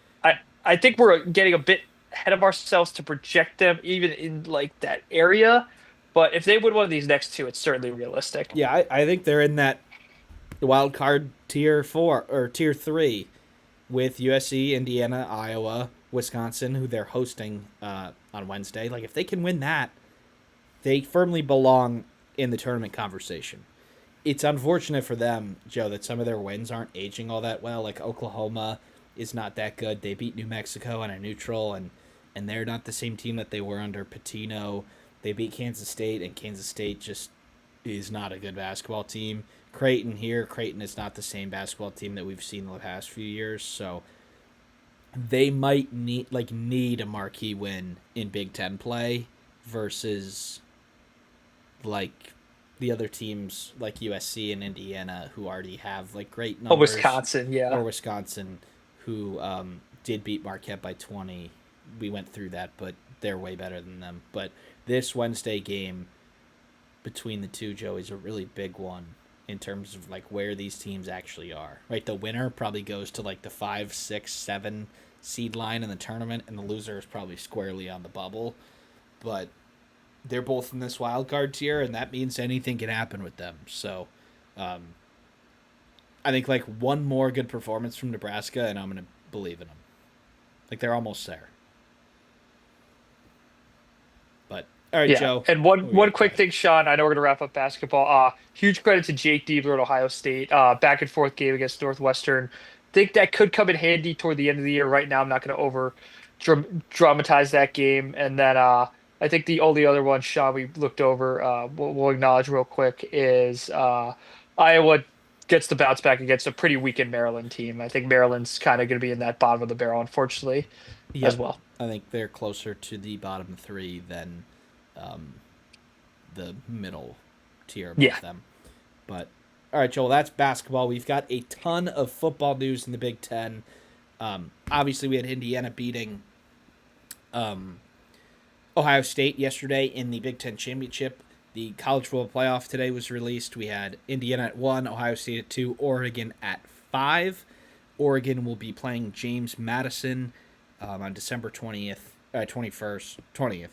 I think we're getting a bit ahead of ourselves to project them even in like that area. But if they win one of these next 2, it's certainly realistic. yeah, I think they're in that wild card tier 4 or tier 3 with USC, Indiana, Iowa, Wisconsin, who they're hosting on Wednesday. Like if they can win that, they firmly belong in the tournament conversation. It's unfortunate for them, Joe, that some of their wins aren't aging all that well. Like Oklahoma is not that good. They beat New Mexico on a neutral, and they're not the same team that they were under Patino. They beat Kansas State, and Kansas State just is not a good basketball team. Creighton is not the same basketball team that we've seen the past few years. So they might need a marquee win in Big Ten play versus like the other teams like USC and Indiana who already have like great Oh, numbers, Wisconsin, or yeah. Wisconsin who did beat Marquette by 20. We went through that, but they're way better than them. But this Wednesday game between the two, Joe, is a really big one in terms of like where these teams actually are. Right, the winner probably goes to like the 5, 6, 7 seed line in the tournament, and the loser is probably squarely on the bubble. But they're both in this wild card tier, and that means anything can happen with them. So, um, I think like one more good performance from Nebraska, and I'm gonna believe in them. Like they're almost there. But all right, Yeah. Joe. And Oh yeah, one go quick ahead. thing, Sean, I know we're gonna wrap up basketball. Huge credit to Jake Diebler at Ohio State. Back and forth game against Northwestern. Think that could come in handy toward the end of the year. Right now, I'm not gonna over dramatize that game. And then I think the only other one, Sean, we looked over, we'll acknowledge real quick is Iowa gets the bounce back against a pretty weakened Maryland team. I think Maryland's kind of gonna be in that bottom of the barrel, unfortunately, as Yep, well. I think they're closer to the bottom three than um, the middle tier Yeah. above them. But all right, Joel, that's basketball. We've got a ton of football news in the Big Ten. Obviously, we had Indiana beating um, Ohio State yesterday in the Big Ten championship. The college football playoff today was released. We had Indiana at 1, Ohio State at 2, Oregon at 5. Oregon will be playing James Madison on December 20th, 21st, 20th.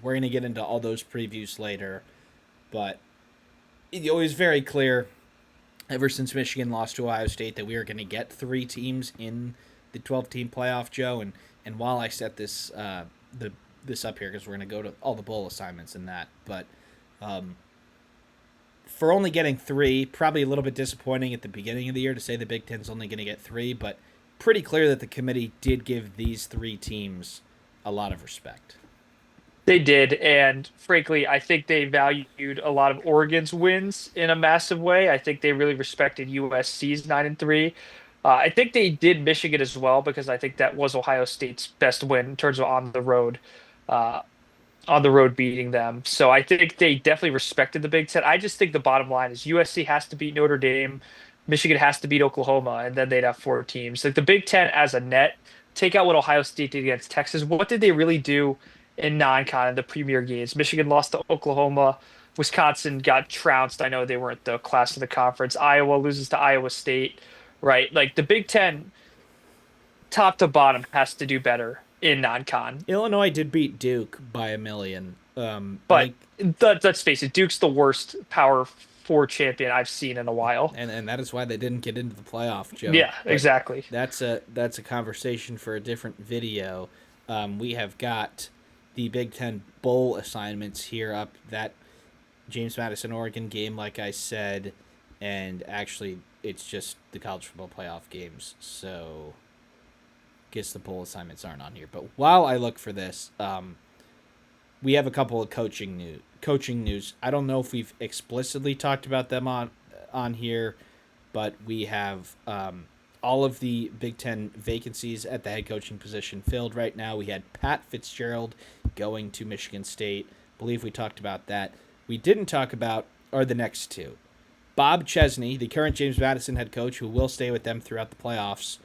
We're going to get into all those previews later, but it was very clear ever since Michigan lost to Ohio State that we are going to get 3 teams in the 12-team playoff, Joe. And while I set the this up here because we're going to go to all the bowl assignments and that, but um, for only getting 3, probably a little bit disappointing at the beginning of the year to say the Big Ten's only going to get 3, but pretty clear that the committee did give these 3 teams a lot of respect. They did, and frankly, I think they valued a lot of Oregon's wins in a massive way. I think they really respected USC's 9-3. I think they did Michigan as well because I think that was Ohio State's best win in terms of uh, on the road beating them. So I think they definitely respected the Big Ten. I just think the bottom line is USC has to beat Notre Dame, Michigan has to beat Oklahoma, and then they'd have 4 teams. Like the Big Ten as a net, take out what Ohio State did against Texas. What did they really do in non-con in the premier games? Michigan lost to Oklahoma. Wisconsin got trounced. I know they weren't the class of the conference. Iowa loses to Iowa State, right? Like the Big Ten, top to bottom, has to do better in non-con. Illinois did beat Duke by a million. I But think, let's face it, Duke's the worst Power Four champion I've seen in a while. and that is why they didn't get into the playoff, Joe. Yeah, But exactly. that's a conversation for a different video. We have got the Big Ten bowl assignments here up. That James Madison Oregon game, like I said, and actually it's just the college football playoff games. So guess the bowl assignments aren't on here. But while I look for this, we have a couple of coaching news. I don't know if we've explicitly talked about them on here, but we have all of the Big Ten vacancies at the head coaching position filled right now. We had Pat Fitzgerald going to Michigan State. I believe we talked about that. We didn't talk about are the next 2. Bob Chesney, the current James Madison head coach, who will stay with them throughout the playoffs,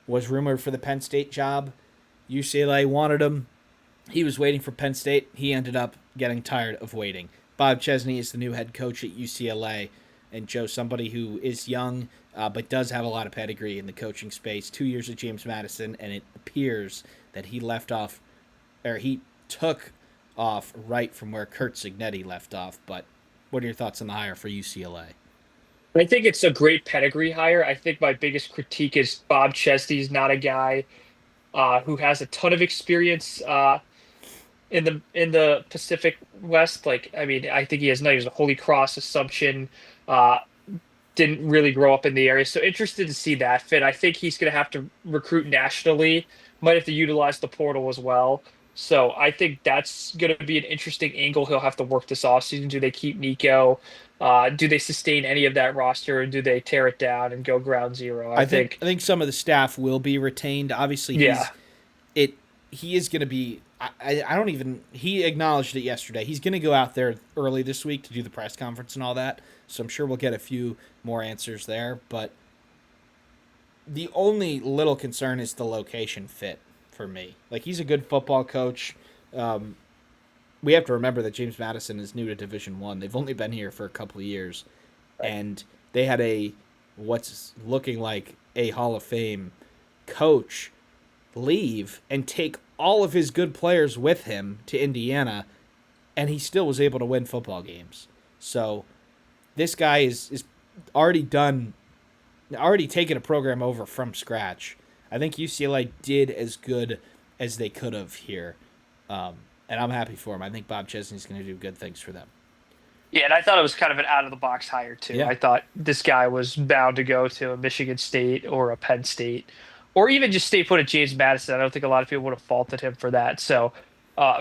was rumored for the Penn State job. UCLA wanted him. He was waiting for Penn State. He ended up getting tired of waiting. Bob Chesney is the new head coach at UCLA. And Joe, somebody who is young but does have a lot of pedigree in the coaching space. 2 years at James Madison, and it appears that he took off right from where Kurt Signetti left off. But what are your thoughts on the hire for UCLA? I think it's a great pedigree hire. I think my biggest critique is Bob Chesney's not a guy. who has a ton of experience in the Pacific West. Like, I mean, I think he has no, he was a Holy Cross, Assumption. Uh, didn't really grow up in the area, so interested to see that fit. I think he's going to have to recruit nationally. Might have to utilize the portal as well. So I think that's going to be an interesting angle he'll have to work this offseason. Do they keep Nico? Do they sustain any of that roster, or do they tear it down and go ground zero? I think, I think some of the staff will be retained. Obviously, yeah, it he is going to be. I don't even. He acknowledged it yesterday. He's going to go out there early this week to do the press conference and all that. So I'm sure we'll get a few more answers there. But the only little concern is the location fit for me. Like, he's a good football coach. Um, we have to remember that James Madison is new to Division One. They've only been here for a couple of years, right. and they had a what's looking like a Hall of Fame coach leave and take all of his good players with him to Indiana, and he still was able to win football games. So this guy is already done, already taken a program over from scratch. I think UCLA did as good as they could have here, and I'm happy for him. I think Bob Chesney's going to do good things for them. Yeah, and I thought it was kind of an out of the box hire too. Yeah, I thought this guy was bound to go to a Michigan State or a Penn State, or even just stay put at James Madison. I don't think a lot of people would have faulted him for that. So,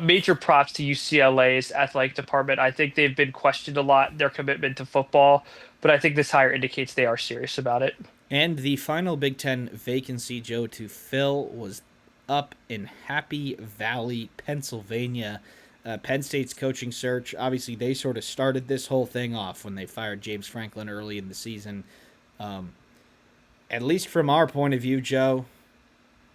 major props to UCLA's athletic department. I think they've been questioned a lot, their commitment to football, but I think this hire indicates they are serious about it. and the final Big Ten vacancy, Joe, to fill was up in Happy Valley, Pennsylvania. Penn State's coaching search. Obviously, they sort of started this whole thing off when they fired James Franklin early in the season. Um, at least from our point of view, Joe,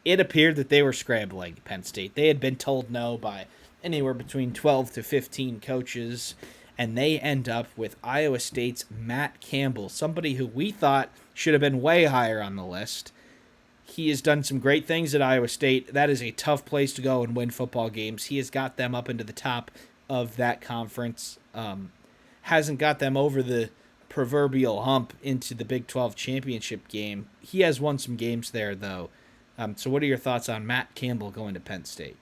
it appeared that they were scrambling Penn State. They had been told no by anywhere between 12 to 15 coaches, and they end up with Iowa State's Matt Campbell, somebody who we thought should have been way higher on the list. He has done some great things at Iowa State. That is a tough place to go and win football games. He has got them up into the top of that conference. Hasn't got them over the proverbial hump into the Big 12 championship game. He has won some games there, though. So what are your thoughts on Matt Campbell going to Penn State?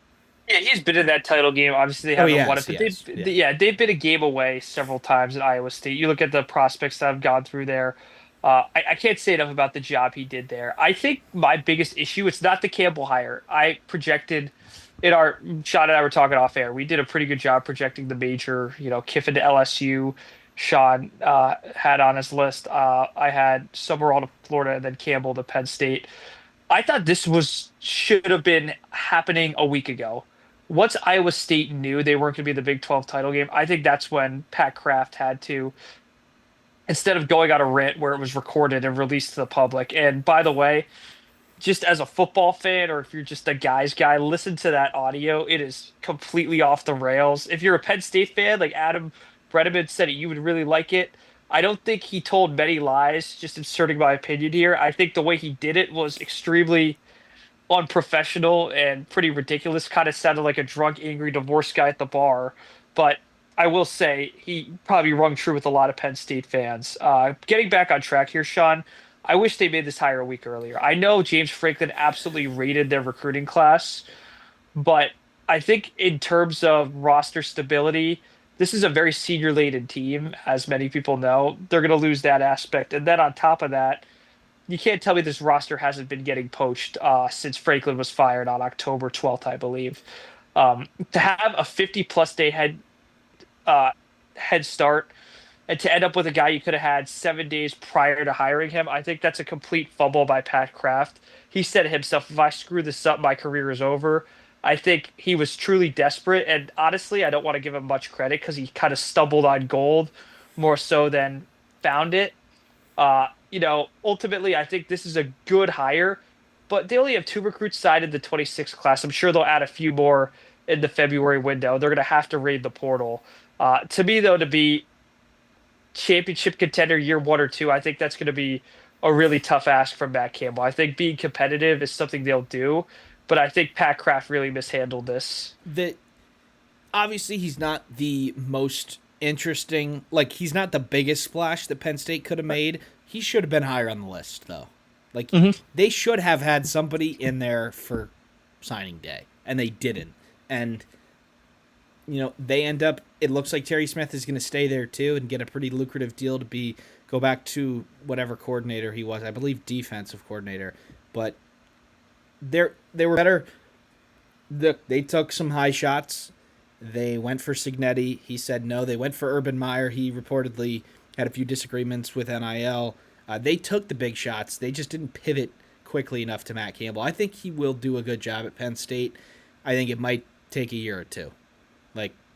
Yeah, he's been in that title game. Obviously, they Oh, haven't won it, yes, but yes. Yeah. they've been a game away several times at Iowa State. You look at the prospects that have gone through there. I can't say enough about the job he did there. I think my biggest issue, it's not the Campbell hire. I projected in our Sean and I were talking off air. We did a pretty good job projecting the major. Kiffin to LSU. Sean had on his list. I had Summerall to Florida and then Campbell to Penn State. I thought this was should have been happening a week ago. Once Iowa State knew they weren't going to be the Big 12 title game, I think that's when Pat Kraft had to, instead of going on a rant where it was recorded and released to the public. And by the way, just as a football fan, or if you're just a guy's guy, listen to that audio. It is completely off the rails. If you're a Penn State fan, like Adam Bredeman said, you would really like it. I don't think he told many lies, just inserting my opinion here. I think the way he did it was extremely unprofessional and pretty ridiculous. Kind of sounded like a drunk, angry divorce guy at the bar. But I will say he probably rung true with a lot of Penn State fans. Getting back on track here, Sean, I wish they made this hire a week earlier. I know James Franklin absolutely rated their recruiting class, but I think in terms of roster stability, this is a very senior laden team, as many people know. They're going to lose that aspect. And then on top of that, you can't tell me this roster hasn't been getting poached since Franklin was fired on October 12th, I believe. To have a 50-plus day uh, head start and to end up with a guy you could have had 7 days prior to hiring him, I think that's a complete fumble by Pat Kraft. He said himself, if I screw this up, my career is over. I think he was truly desperate. And honestly, I don't want to give him much credit because he kind of stumbled on gold more so than found it. Ultimately, I think this is a good hire, but they only have two recruits signed in the 26 class. I'm sure they'll add a few more in the February window. They're going to have to raid the portal. To me, though, to be championship contender year 1 or 2, I think that's going to be a really tough ask from Matt Campbell. I think being competitive is something they'll do, but I think Pat Kraft really mishandled this. That obviously he's not the most interesting. Like, he's not the biggest splash that Penn State could have made. He should have been higher on the list, though. Like, Hmm. they should have had somebody in there for signing day, and they didn't. And they end up. It looks like Terry Smith is going to stay there too and get a pretty lucrative deal to go back to whatever coordinator he was. I believe defensive coordinator, but they were better. They took some high shots. They went for Signetti. He said no. They went for Urban Meyer. He reportedly had a few disagreements with NIL. They took the big shots. They just didn't pivot quickly enough to Matt Campbell. I think he will do a good job at Penn State. I think it might take a year or two.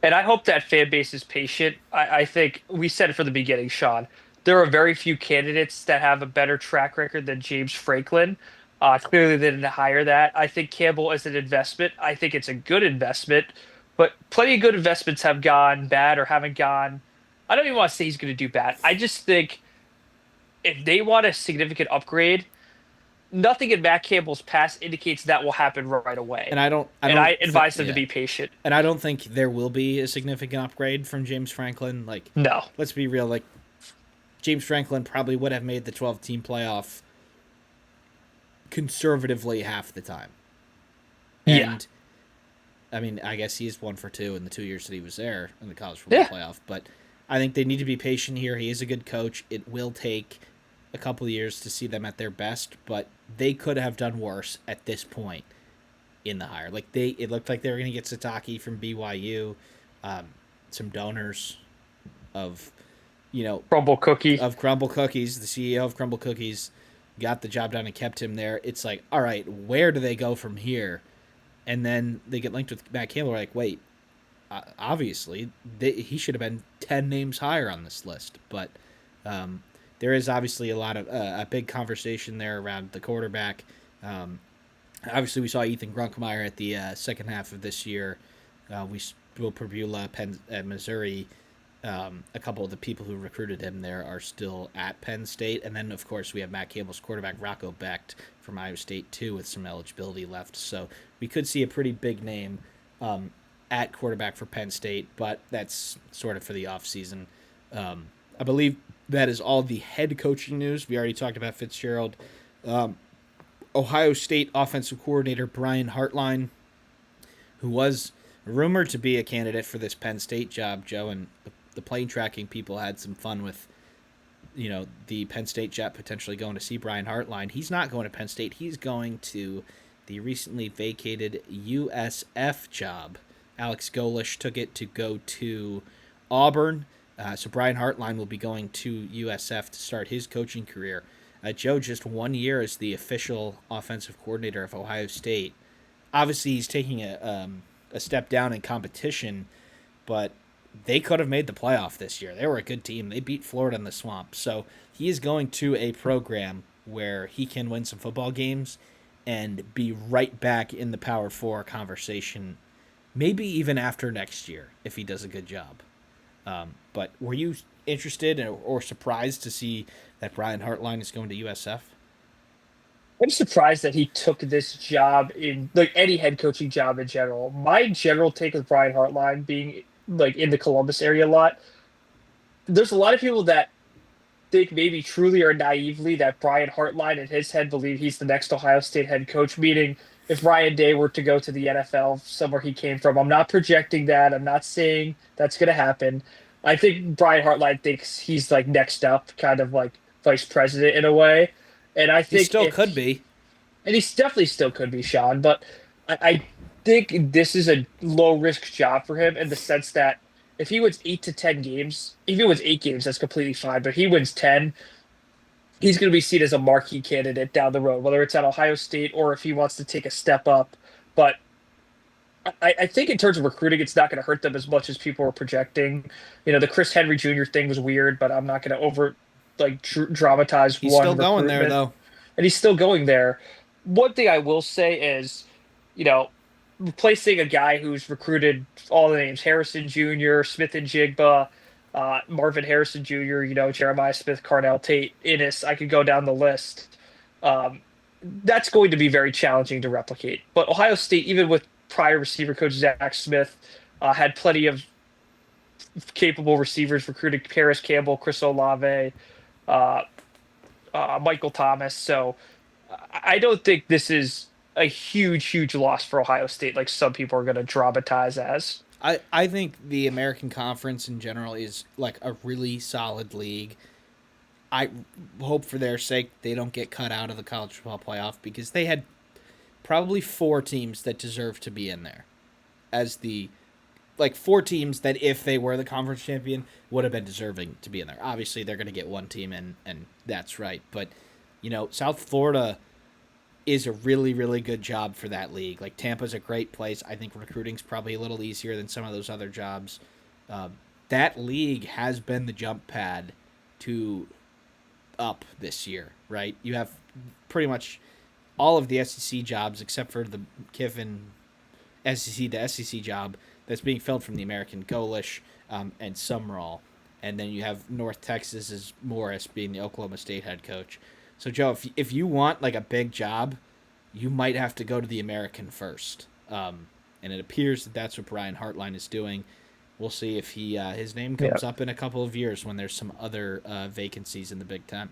And I hope that fan base is patient. I think we said it from the beginning, Sean. There are very few candidates that have a better track record than James Franklin. Clearly, they didn't hire that. I think Campbell is an investment. I think it's a good investment, but plenty of good investments have gone bad or haven't gone. I don't even want to say he's going to do bad. I just think if they want a significant upgrade, nothing in Matt Campbell's past indicates that will happen right away. And I advise them to be patient. And I don't think there will be a significant upgrade from James Franklin. No. Let's be real. James Franklin probably would have made the 12-team playoff conservatively half the time. And, I mean, I guess he's 1 for 2 in the 2 years that he was there in the college football playoff. But I think they need to be patient here. He is a good coach. It will take a couple of years to see them at their best, but they could have done worse at this point in the hire. It looked like they were going to get Sataki from BYU, some donors of, Crumble Cookie. Of Crumble Cookies, the CEO of Crumble Cookies, got the job done and kept him there. It's like, all right, where do they go from here? And then they get linked with Matt Campbell. We're like, wait, obviously he should have been 10 names higher on this list, but there is obviously a big conversation there around the quarterback. Obviously, we saw Ethan Grunkemeyer at the second half of this year. Will Perbula, Penn at Missouri. A couple of the people who recruited him there are still at Penn State. And then, of course, we have Matt Campbell's quarterback, Rocco Becht, from Iowa State, too, with some eligibility left. So we could see a pretty big name at quarterback for Penn State, but that's sort of for the offseason. I believe that is all the head coaching news. We already talked about Fitzgerald. Ohio State offensive coordinator Brian Hartline, who was rumored to be a candidate for this Penn State job, Joe, and the plane tracking people had some fun with, the Penn State jet potentially going to see Brian Hartline. He's not going to Penn State. He's going to the recently vacated USF job. Alex Golish took it to go to Auburn. So Brian Hartline will be going to USF to start his coaching career. Joe, just 1 year as the official offensive coordinator of Ohio State. Obviously, he's taking a step down in competition, but they could have made the playoff this year. They were a good team. They beat Florida in the Swamp. So he is going to a program where he can win some football games and be right back in the Power 4 conversation, maybe even after next year if he does a good job. But were you interested or surprised to see that Brian Hartline is going to USF? I'm surprised that he took this job in any head coaching job in general. My general take with Brian Hartline being in the Columbus area a lot. There's a lot of people that think maybe truly or naively that Brian Hartline in his head believe he's the next Ohio State head coach, meaning if Ryan Day were to go to the NFL somewhere he came from. I'm not projecting that. I'm not saying that's going to happen. I think Brian Hartline thinks he's next up, kind of like vice president in a way. And I think he still could be. And he definitely still could be, Sean. But I think this is a low-risk job for him in the sense that if he wins 8 to 10 games, if he wins 8 games, that's completely fine. But if he wins 10, he's going to be seen as a marquee candidate down the road, whether it's at Ohio State or if he wants to take a step up. But I think in terms of recruiting, it's not going to hurt them as much as people are projecting. The Chris Henry Jr. thing was weird, but I'm not going to dramatize He's one. He's still going there, though. And he's still going there. One thing I will say is, replacing a guy who's recruited all the names, Harrison Jr., Smith and Jigba, Marvin Harrison Jr., Jeremiah Smith, Carnell Tate, Innis, I could go down the list. That's going to be very challenging to replicate. But Ohio State, even with prior receiver coach Zach Smith, had plenty of capable receivers, recruited Paris Campbell, Chris Olave, Michael Thomas. So I don't think this is a huge, huge loss for Ohio State, like some people are going to dramatize as. I think the American Conference in general is like a really solid league. I hope for their sake they don't get cut out of the college football playoff because they had probably four teams that deserve to be in there as the like four teams that if they were the conference champion would have been deserving to be in there. Obviously they're going to get one team in and that's right, but South Florida is a really really good job for that league. Like Tampa's a great place. I think recruiting's probably a little easier than some of those other jobs. Uh, that league has been the jump pad to up this year, right? You have pretty much all of the SEC jobs except for the Kiffin SEC to SEC job that's being filled from the American Golish and Sumrall. And then you have North Texas's Morris being the Oklahoma State head coach. So, Joe, if you want like a big job, you might have to go to the American first. And it appears that that's what Brian Hartline is doing. We'll see if his name comes up in a couple of years when there's some other vacancies in the Big Ten.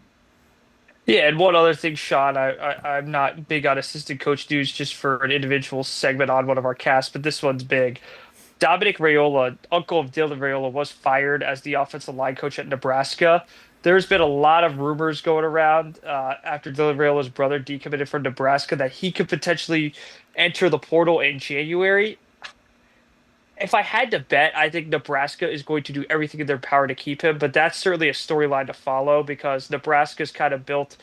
Yeah, and one other thing, Sean, I'm not big on assistant coach news just for an individual segment on one of our casts, but this one's big. Dominic Raiola, uncle of Dylan Raiola, was fired as the offensive line coach at Nebraska. There's been a lot of rumors going around after Dylan Raiola's brother decommitted from Nebraska that he could potentially enter the portal in January. If I had to bet, I think Nebraska is going to do everything in their power to keep him, but that's certainly a storyline to follow because Nebraska's kind of built,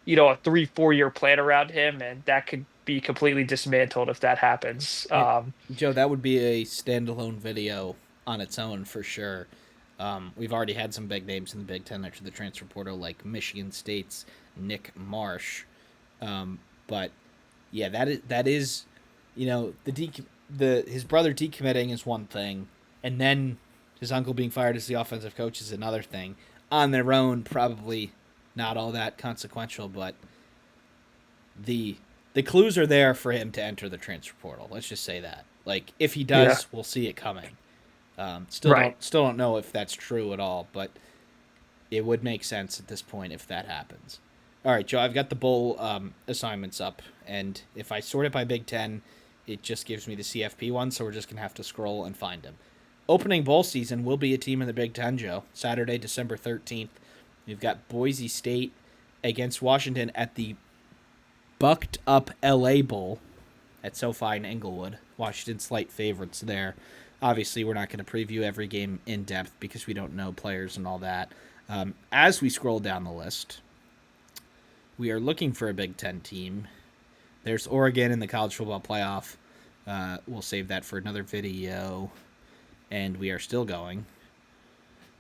a 3, 4 year plan around him, and that could be completely dismantled if that happens. Joe, that would be a standalone video on its own for sure. We've already had some big names in the Big Ten enter the transfer portal, like Michigan State's Nick Marsh. But yeah, that is, his brother decommitting is one thing, and then his uncle being fired as the offensive coach is another thing. On their own, probably not all that consequential, but the clues are there for him to enter the transfer portal. Let's just say that. Like if he does, we'll see it coming. Still don't know if that's true at all, but it would make sense at this point if that happens. All right, Joe, I've got the bowl assignments up, and if I sort it by Big Ten, it just gives me the CFP one, so we're just going to have to scroll and find them. Opening bowl season will be a team in the Big Ten, Joe. Saturday, December 13th. We've got Boise State against Washington at the Bucked Up LA Bowl at SoFi in Inglewood. Washington slight favorites there. Obviously, we're not going to preview every game in depth because we don't know players and all that. As we scroll down the list, we are looking for a Big Ten team. There's Oregon in the college football playoff. We'll save that for another video. And we are still going.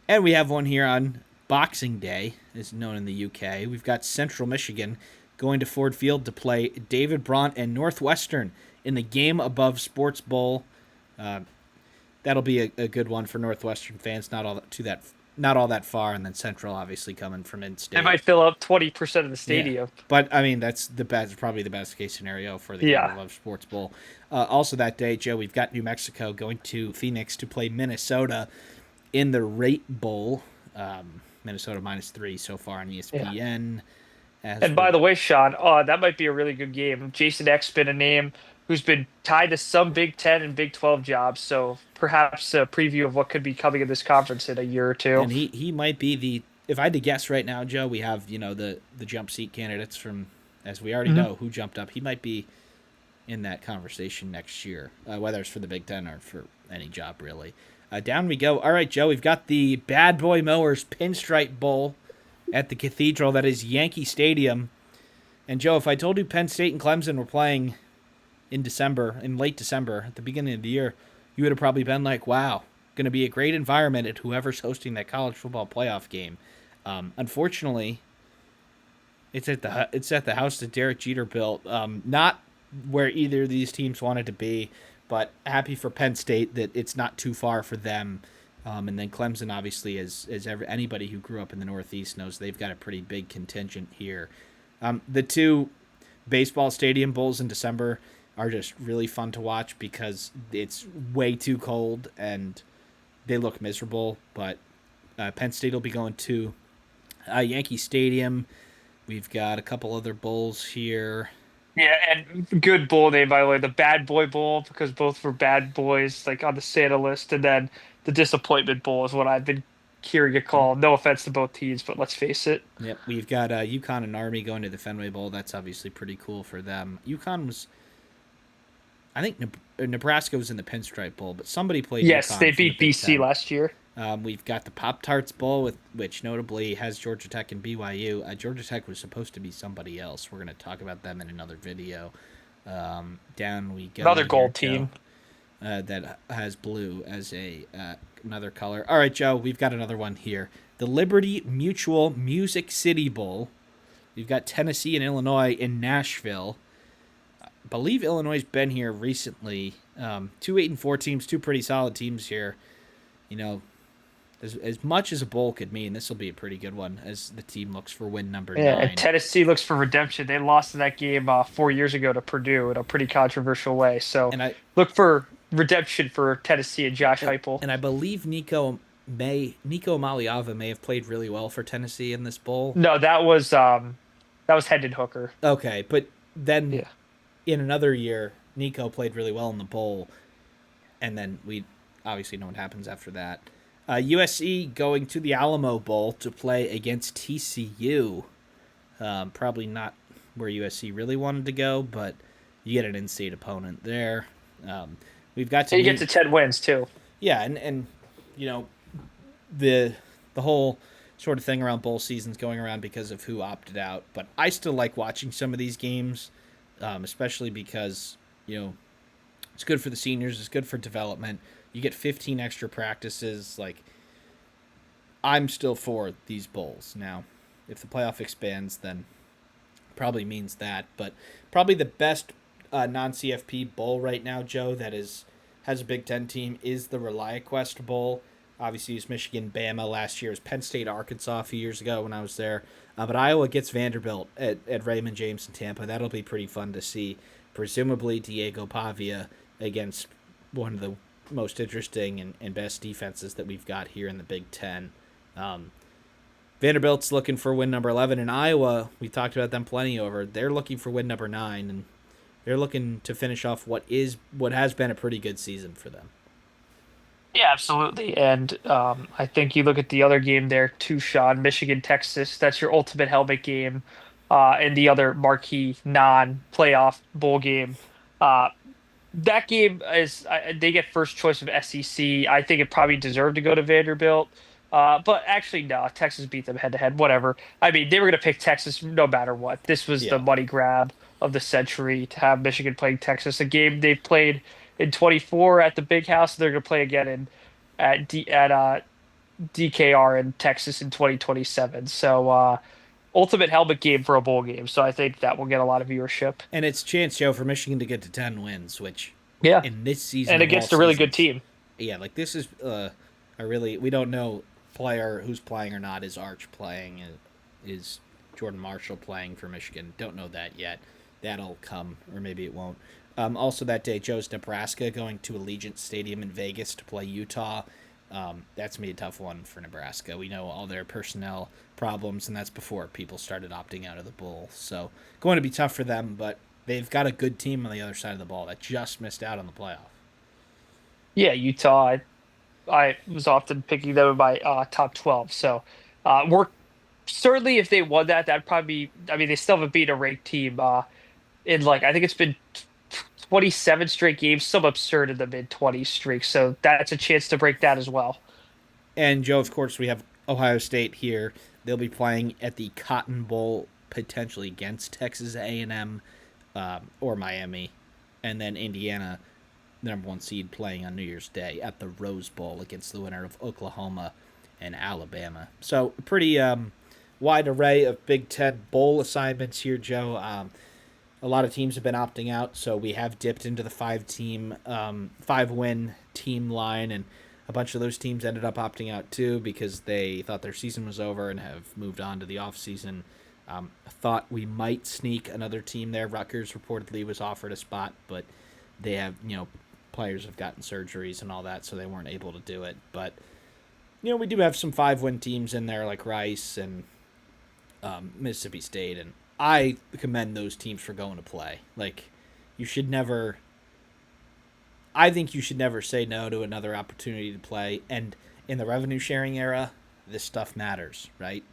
And we have one here on Boxing Day, as known in the UK. We've got Central Michigan going to Ford Field to play David Braun and Northwestern in the Game Above Sports Bowl. That'll be a good one for Northwestern fans. Not all that far, and then Central obviously coming from in-state. It might fill up 20% of the stadium. Yeah. But I mean, that's probably the best case scenario for the Game Above Sports Bowl. Also that day, Joe, we've got New Mexico going to Phoenix to play Minnesota in the Rate Bowl. Minnesota -3 so far on ESPN. Yeah. And by the way, Sean, that might be a really good game. Jason Eck's been a name who's been tied to some Big Ten and Big 12 jobs, so perhaps a preview of what could be coming in this conference in a year or two. And he might be if I had to guess right now, Joe, we have, the jump seat candidates from, as we already know, who jumped up. He might be in that conversation next year, whether it's for the Big Ten or for any job, really. Down we go. All right, Joe, we've got the Bad Boy Mowers Pinstripe Bowl at the Cathedral. That is Yankee Stadium. And, Joe, if I told you Penn State and Clemson were playing in late December, at the beginning of the year, you would have probably been like, wow, going to be a great environment at whoever's hosting that college football playoff game. Unfortunately, it's at the house that Derek Jeter built. Not where either of these teams wanted to be, but happy for Penn State that it's not too far for them. And then Clemson, obviously, as anybody who grew up in the Northeast knows, they've got a pretty big contingent here. The two baseball stadium bowls in December are just really fun to watch because it's way too cold and they look miserable. But Penn State will be going to Yankee Stadium. We've got a couple other bowls here. Yeah, and good bowl name by the way, the Bad Boy Bowl because both were bad boys like on the Santa list, and then the Disappointment Bowl is what I've been hearing it Yep. called. No offense to both teams, but let's face it. Yep. We've got UConn and Army going to the Fenway Bowl. That's obviously pretty cool for them. UConn was, I think Nebraska was in the Pinstripe Bowl, but somebody played Yes, they UConn from the beat Big BC Ten. last year. We've got the Pop Tarts Bowl, which notably has Georgia Tech and BYU. Georgia Tech was supposed to be somebody else. We're going to talk about them in another video. Down we go Another here, gold Joe. team. That has blue as another color. All right, Joe, we've got another one here. The Liberty Mutual Music City Bowl. We've got Tennessee and Illinois in Nashville. I believe Illinois has been here recently. 2 8-4 teams, two pretty solid teams here. You know, as much as a bowl could mean, this will be a pretty good one as the team looks for win number Yeah, and 9. Tennessee looks for redemption. They lost in that game 4 years ago to Purdue in a pretty controversial way. So And I look for redemption for Tennessee and Josh Heupel. and I believe Nico Maliava may have played really well for Tennessee in this bowl. No, that was Hendon Hooker. Okay, but then Yeah. in another year, Nico played really well in the bowl, and then we obviously know what happens after that. USC going to the Alamo Bowl to play against TCU. Probably not where USC really wanted to go, but you get an in-state opponent there. Um, we've got to And you get meet, to 10 wins too. yeah, and you know the the whole sort of thing around bowl seasons going around because of who opted out. But I still like watching some of these games, especially because it's good for the seniors, it's good for development. You get 15 extra practices. Like, I'm still for these bowls now. If the playoff expands, then probably means that. But probably the best non CFP bowl right now, Joe, that has a Big Ten team is the ReliaQuest Bowl. Obviously, it's Michigan, Bama last year. It was Penn State, Arkansas a few years ago when I was there. But Iowa gets Vanderbilt at Raymond James in Tampa. That'll be pretty fun to see. Presumably, Diego Pavia against one of the most interesting and best defenses that we've got here in the Big Ten. Um, Vanderbilt's looking for win number 11. In Iowa, we talked about them plenty over. They're looking for win number 9, and they're looking to finish off what has been a pretty good season for them. Yeah, absolutely. And I think you look at the other game there too, Sean, Michigan, Texas. That's your ultimate helmet game. And the other marquee non-playoff bowl game. Uh, that game is they get first choice of SEC. I think it probably deserved to go to Vanderbilt. But actually, no, Texas beat them head to head. Whatever. I mean, they were going to pick Texas no matter what. This was the Yeah. money grab of the century to have Michigan playing Texas, a game they played in 24 at the Big House. They're going to play again in at DKR in Texas in 2027. So ultimate helmet game for a bowl game. So I think that will get a lot of viewership. And it's chance, Joe, for Michigan to get to 10 wins, which Yeah, in this season and of all against a really good seasons, team. yeah, like this is we don't know player who's playing or not. Is Arch playing? Is Jordan Marshall playing for Michigan? Don't know that yet. That'll come, or maybe it won't. Also that day, Joe's Nebraska going to Allegiant Stadium in Vegas to play Utah. That's gonna be a tough one for Nebraska. We know all their personnel problems, and that's before people started opting out of the bowl. So going to be tough for them, but they've got a good team on the other side of the ball that just missed out on the playoff. Yeah, Utah. I was often picking them in my top 12. So we're certainly if they won that, that'd probably be. I mean, they still haven't beat a ranked team in like I think it's been 27 straight games, some absurd in the mid 20s streak. So that's a chance to break that as well. And Joe, of course, we have Ohio State here. They'll be playing at the Cotton Bowl potentially against Texas A&M or Miami, and then Indiana, the number 1 seed, playing on New Year's Day at the Rose Bowl against the winner of Oklahoma and Alabama. So a pretty wide array of Big Ten bowl assignments here, Joe. A lot of teams have been opting out, so we have dipped into the 5-win team line, and a bunch of those teams ended up opting out too because they thought their season was over and have moved on to the off season. Thought we might sneak another team there. Rutgers reportedly was offered a spot, but they have players have gotten surgeries and all that, so they weren't able to do it. But we do have some 5-win teams in there like Rice and Mississippi State and I commend those teams for going to play. Like, you should never. I think you should never say no to another opportunity to play. And in the revenue sharing era, this stuff matters, right?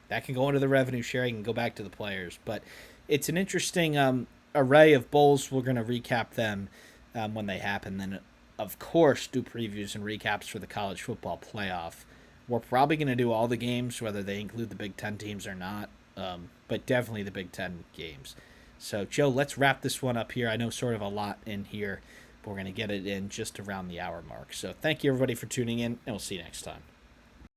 That can go into the revenue sharing and go back to the players. But it's an interesting array of bowls. We're going to recap them when they happen. Then, of course, do previews and recaps for the college football playoff. We're probably going to do all the games, whether they include the Big Ten teams or not, but definitely the Big Ten games. So, Joe, let's wrap this one up here. I know sort of a lot in here, but we're going to get it in just around the hour mark. So, thank you, everybody, for tuning in, and we'll see you next time.